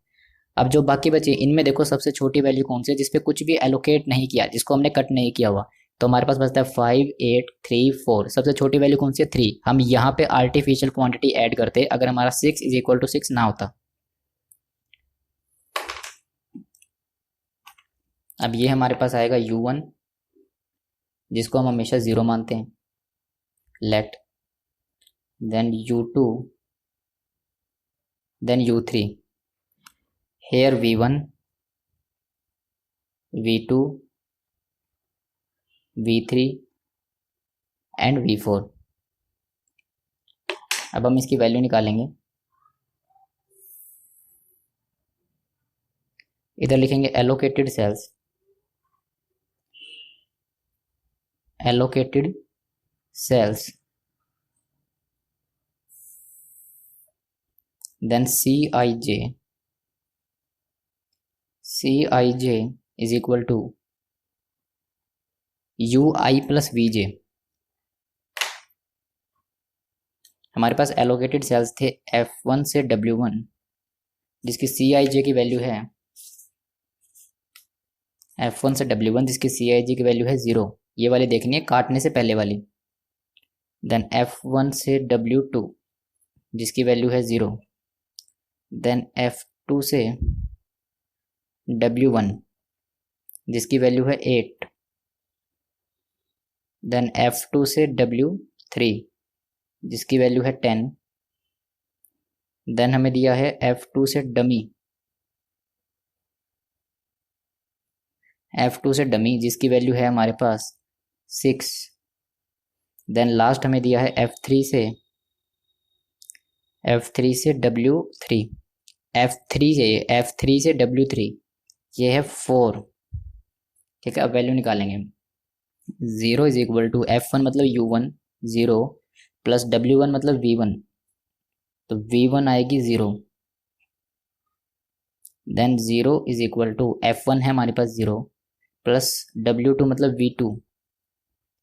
अब जो बाकी बची इनमें देखो सबसे छोटी वैल्यू कौन सी है जिसपे कुछ भी एलोकेट नहीं किया, जिसको हमने कट नहीं किया हुआ। तो हमारे पास बचता है 5 8 3 4। सबसे छोटी वैल्यू कौन सी है, 3। हम यहाँ पे आर्टिफिशियल क्वांटिटी ऐड करते अगर हमारा 6 इज इक्वल टू 6 ना होता। अब ये हमारे पास आएगा u1, जिसको हम हमेशा 0 मानते हैं, let then u2 then u3। here v1 v2 v3 and v4। अब हम इसकी वैल्यू निकालेंगे, इधर लिखेंगे allocated cells, allocated cells, then Cij is equal to ui plus vj। हमारे पास एलोकेटेड सेल्स थे f1 से w1, जिसकी Cij की वैल्यू है f1 से w1 जिसकी Cij की वैल्यू है 0। ये वाली देखनी है काटने से पहले वाली। देन f1 से w2 जिसकी वैल्यू है 0। देन f2 से w1 जिसकी वैल्यू है 8। देन f2 से w3 जिसकी वैल्यू है 10। देन हमें दिया है f2 से डमी, f2 से डमी जिसकी वैल्यू है हमारे पास 6। देन लास्ट हमें दिया है f3 से w3, f3 से w3 ये है 4। ठीक है, अब वैल्यू निकालेंगे। 0 इज इक्वल टू f1 मतलब u1 0 प्लस w1 मतलब v1, तो v1 आएगी 0। Then 0 is equal to f1 है हमारे पास 0 प्लस w2 मतलब v2,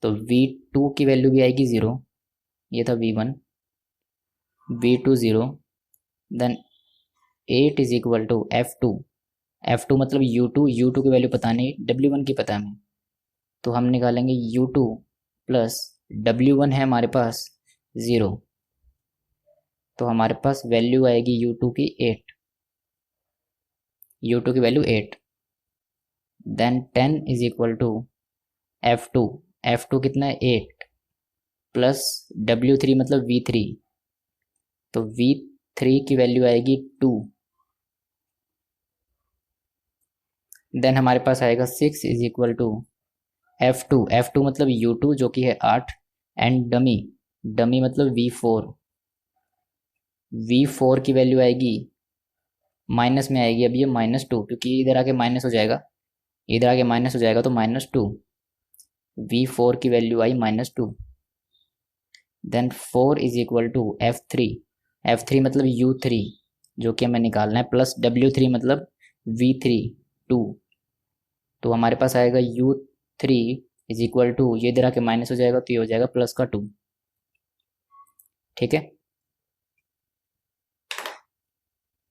तो v2 की वैल्यू भी आएगी 0। ये था v1, v2 0। Then 8 is equal to f2 मतलब u2 की वैल्यू पता नहीं, w1 की पता हमें, तो हम निकालेंगे u2 प्लस w1 है हमारे पास 0, तो हमारे पास वैल्यू आएगी u2 की 8, u2 की value 8। Then 10 is equal to f2 कितना है 8 प्लस w3 मतलब v3, तो v3 की वैल्यू आएगी 2। देन हमारे पास आएगा 6 इज इक्वल टू f2 मतलब u2 जो कि है 8 एंड डमी मतलब v4 की वैल्यू आएगी माइनस में आएगी, अब ये -2 क्योंकि इधर आके माइनस हो जाएगा, इधर आके माइनस हो जाएगा तो -2, v4 की वैल्यू आई -2। Then 4 is equal to f3 मतलब u3 जो कि हमें निकालना है प्लस w3 मतलब v3 2, तो हमारे पास आएगा u3 इज इक्वल टू, ये इधर आके माइनस हो जाएगा तो ये हो जाएगा प्लस का 2। ठीक है,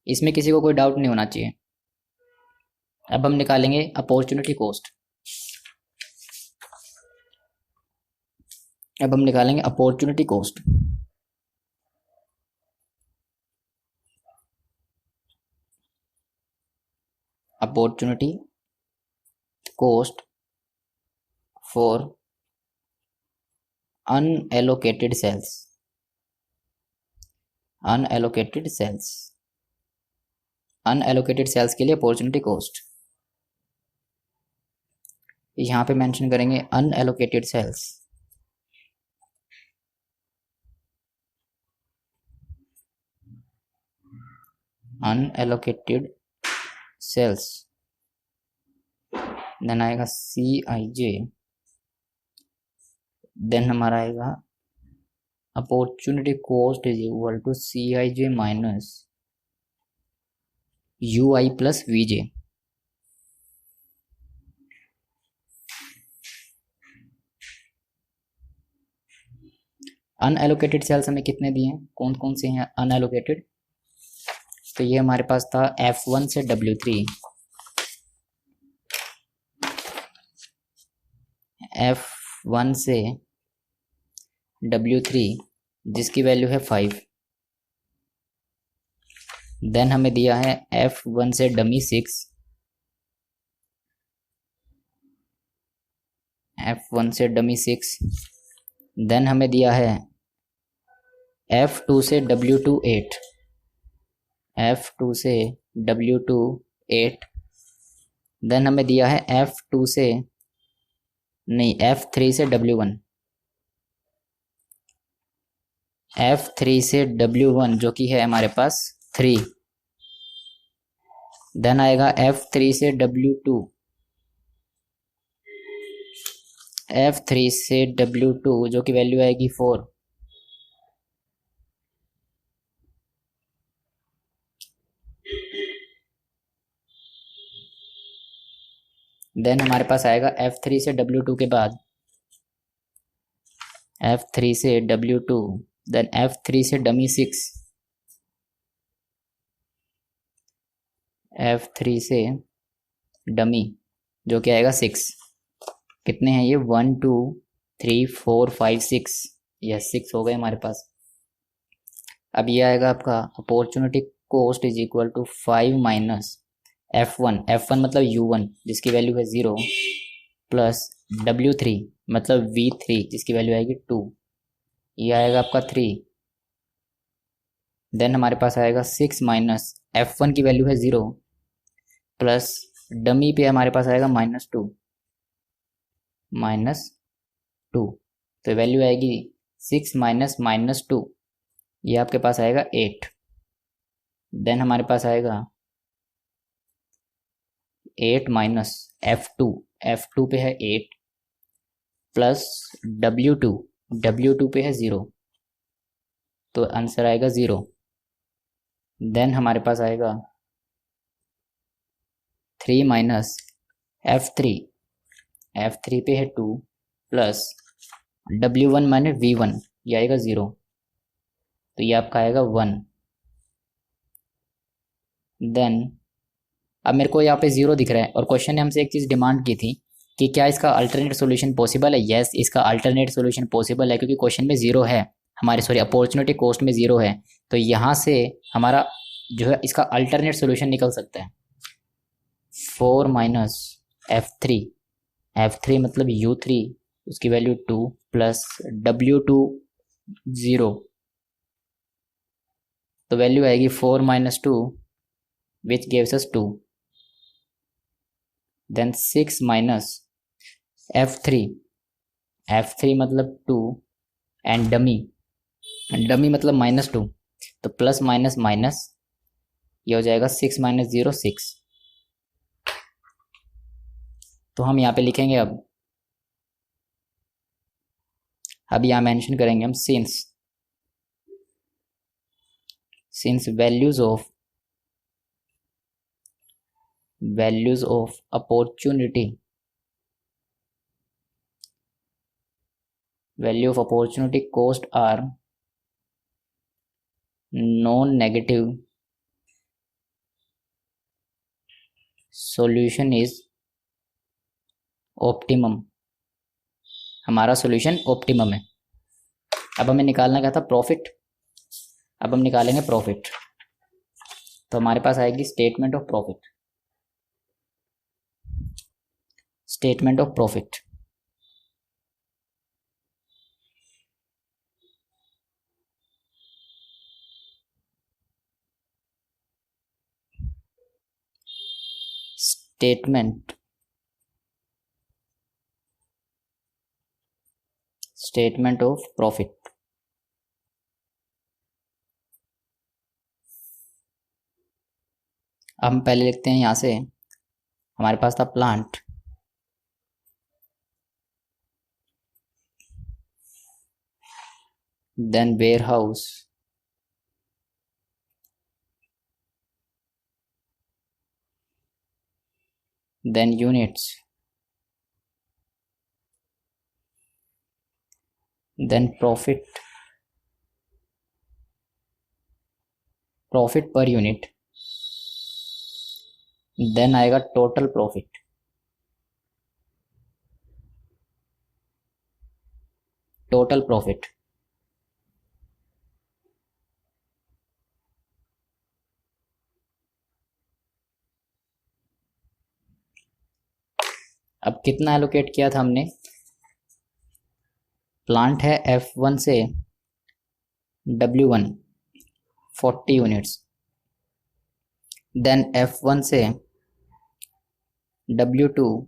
इसमें किसी को कोई डाउट नहीं होना चाहिए। अब हम निकालेंगे अपॉर्चुनिटी कॉस्ट। अब हम निकालेंगे opportunity cost. Opportunity cost for unallocated cells, unallocated cells के लिए अपॉर्चुनिटी कॉस्ट यहां पे मेंशन करेंगे unallocated cells. Unallocated cells then आएगा सी आई जे, देन हमारा आएगा opportunity cost is equal to C I J minus U I plus V J. Unallocated cells हमें कितने दिए हैं, कौन कौन से हैं अनएलोकेटेड, तो ये हमारे पास था F1 से W3, F1 से W3 जिसकी वैल्यू है 5, देन हमें दिया है F1 से डमी 6, F1 से डमी 6, देन हमें दिया है F2 से W2 8, F2 से W2 8, देन हमें दिया है F2 से नहीं F3 से W1, F3 से W1 जो कि है हमारे पास 3, देन आएगा F3 से W2, F3 से W2 जो कि वैल्यू आएगी 4, देन हमारे पास आएगा F3 से W2 के बाद F3 से W2, देन F3 से डमी 6, F3 से डमी जो कि आएगा 6, कितने हैं ये 1 2 3 4 5 6, यस 6 हो गए हमारे पास। अब ये आएगा आपका opportunity cost is equal to 5 minus F1 मतलब U1 जिसकी वैल्यू है 0 प्लस W3 मतलब V3 जिसकी वैल्यू आएगी 2, ये आएगा आपका 3, देन हमारे पास आएगा 6 माइनस F1 की वैल्यू है 0 प्लस डमी पे हमारे पास आएगा -2, -2, तो वैल्यू आएगी 6 माइनस -2, ये आपके पास आएगा 8, देन हमारे पास आएगा 8 माइनस F2 पे है 8 प्लस W2 पे है 0, तो आंसर आएगा 0, देन हमारे पास आएगा 3 माइनस F3 पे है 2 प्लस W1 माइनस V1 ये आएगा 0, तो ये आपका आएगा 1, देन अब मेरे को यहाँ पे 0 दिख रहा है और क्वेश्चन ने हमसे एक चीज़ डिमांड की थी कि क्या इसका अल्टरनेट सॉल्यूशन पॉसिबल है, यस इसका अल्टरनेट सॉल्यूशन पॉसिबल है क्योंकि क्वेश्चन में 0 है हमारे, सॉरी अपॉर्चुनिटी कॉस्ट में 0 है, तो यहाँ से हमारा जो है इसका अल्टरनेट सॉल्यूशन निकल सकता है 4 माइनस F3 मतलब U3 उसकी वैल्यू 2 प्लस W2 0, तो वैल्यू आएगी 4 minus 2 which gives us 2, then 6 minus F3 मतलब 2 एंड डमी मतलब -2, तो प्लस माइनस माइनस ये हो जाएगा 6 माइनस 0 6, तो हम यहाँ पे लिखेंगे अब यहाँ मेंशन करेंगे हम since values of opportunity value of opportunity cost are non-negative, solution is optimum, हमारा सॉल्यूशन ऑप्टिमम है। अब हमें निकालना क्या था, प्रॉफिट, अब हम निकालेंगे प्रॉफिट, तो हमारे पास आएगी statement of profit, statement of profit, statement of profit, अब हम पहले लिखते हैं यहाँ से हमारे पास था plant, then warehouse, then units, then profit per unit, then आएगा टोटल प्रॉफिट। अब कितना एलोकेट किया था हमने? प्लांट है F1 से W1 40 यूनिट्स, देन F1 से W2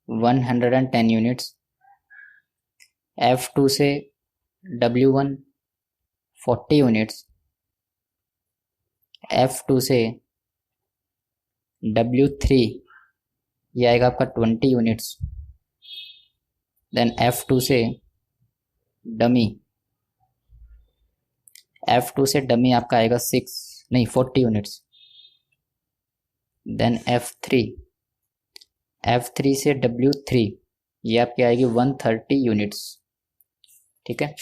110 यूनिट्स, F2 से W1 40 यूनिट्स, F2 से W3 ये आएगा आपका 20 यूनिट्स, देन F2 से डमी, F2 से डमी आपका आएगा 40 यूनिट्स, देन F3 से W3 ये आपकी आएगी 130 यूनिट्स। ठीक है,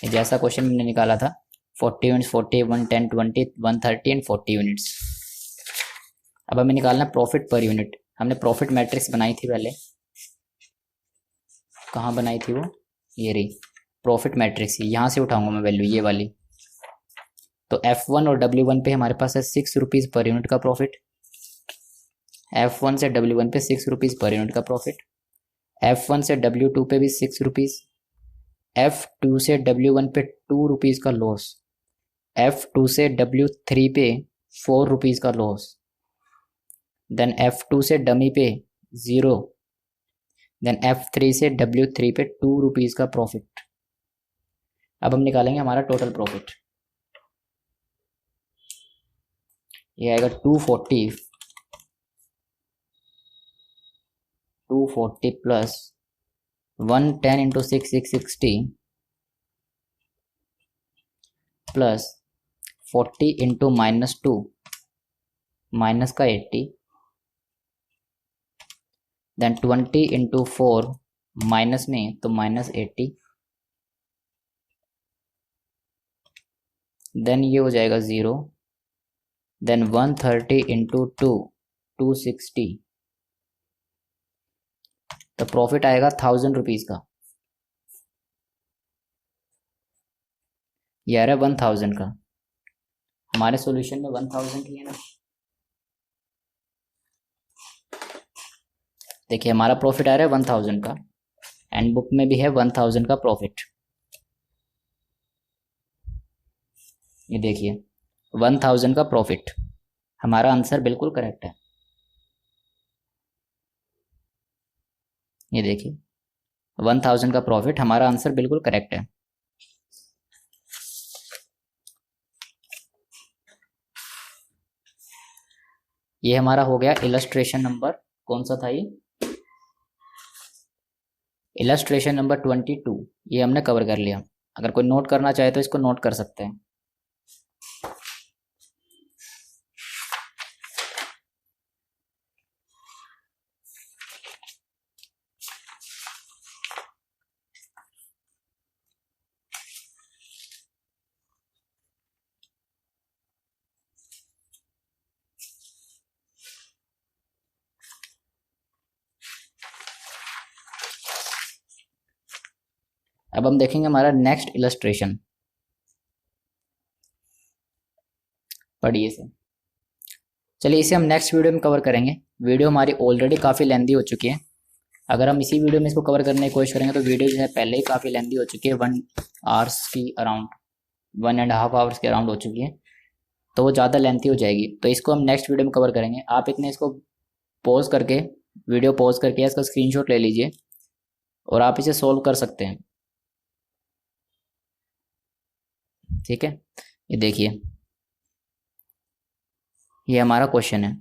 जैसा क्वेश्चन मैंने निकाला था 40 यूनिट्स, 40, 110, 20, 130 एंड 40 यूनिट्स। अब हमें निकालना प्रॉफिट पर यूनिट। हमने प्रॉफिट मैट्रिक्स बनाई थी पहले, कहाँ बनाई थी वो, ये रही प्रॉफिट मैट्रिक्स, यहाँ से उठाऊंगा मैं वैल्यू ये वाली। तो F1 और W1 पे हमारे पास है 6 रुपीज़ पर यूनिट का प्रॉफिट, F1 से W1 पे 6 रुपीज़ पर यूनिट का प्रॉफिट, F1 से W2 पे भी 6 रुपीज़, F2 से W1 पे 2 रुपीज़ का लॉस, F2 से W3 पे 4 रुपीज़ का लॉस, देन F2 से डमी पे 0, देन F3 से W3 पे 2 रुपीज़ का प्रॉफिट। अब हम निकालेंगे हमारा टोटल प्रॉफिट, ये आएगा 240 plus 110 into 660 plus 40 into -2 minus का 80, देन 20 इंटू 4 माइनस में तो -80, देन ये हो जाएगा 0, देन 130 इंटू 2 260, तो प्रॉफिट आएगा 1000 रुपीज़ का, ये आ रहा है 1000 का। हमारे सॉल्यूशन में 1000 की है ना, देखिए हमारा प्रॉफिट आ रहा है 1000 का, एंड बुक में भी है 1000 का प्रॉफिट। ये देखिए 1000 का प्रॉफिट, हमारा आंसर बिल्कुल करेक्ट है। ये देखिए 1000 का प्रॉफिट, हमारा आंसर बिल्कुल करेक्ट है। ये हमारा हो गया इलस्ट्रेशन नंबर, कौन सा था ये, इलस्ट्रेशन नंबर 22, ये हमने कवर कर लिया। अगर कोई नोट करना चाहे तो इसको नोट कर सकते हैं। अब हम देखेंगे हमारा नेक्स्ट इलस्ट्रेशन, पढ़िए इसे। चलिए इसे हम नेक्स्ट वीडियो में कवर करेंगे। वीडियो हमारी ऑलरेडी काफ़ी लेंदी हो चुकी है, अगर हम इसी वीडियो में इसको कवर करने की कोशिश करेंगे तो वीडियो जो है पहले ही काफ़ी लेंदी हो चुकी है, 1 आवर्स की अराउंड, 1.5 आवर्स के अराउंड हो चुकी है, तो वो ज़्यादा लेंथी हो जाएगी। तो इसको हम नेक्स्ट वीडियो में कवर करेंगे। आप इतने इसको पॉज करके, वीडियो पॉज करके इसका स्क्रीनशॉट ले लीजिए और आप इसे सोल्व कर सकते हैं। ठीक है, ये देखिए ये हमारा क्वेश्चन है।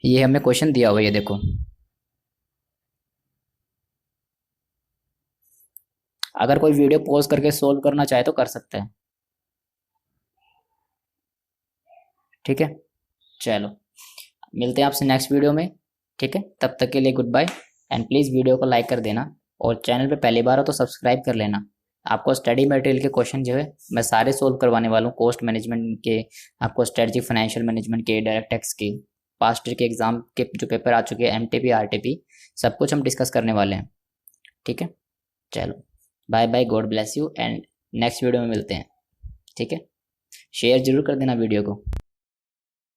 ये हमें क्वेश्चन दिया हुआ है, ये देखो। अगर कोई वीडियो पॉज करके सोल्व करना चाहे तो कर सकते हैं। ठीक है, चलो मिलते हैं आपसे नेक्स्ट वीडियो में। ठीक है, तब तक के लिए good bye. And please video को लाइक कर देना, और चैनल पे पहली बार हो तो सब्सक्राइब कर लेना। आपको स्टडी मटेरियल के क्वेश्चन जो है मैं सारे सोल्व करवाने वाला हूँ, कॉस्ट मैनेजमेंट के, आपको स्ट्रेटजी फाइनेंशियल मैनेजमेंट के, डायरेक्ट टैक्स के, पास्ट ईयर के एग्जाम के जो पेपर आ चुके हैं, एमटीपी आरटीपी, सब कुछ हम डिस्कस करने वाले हैं। ठीक है, चलो bye bye, God bless you, and next video में मिलते हैं। ठीक है, शेयर जरूर कर देना वीडियो को।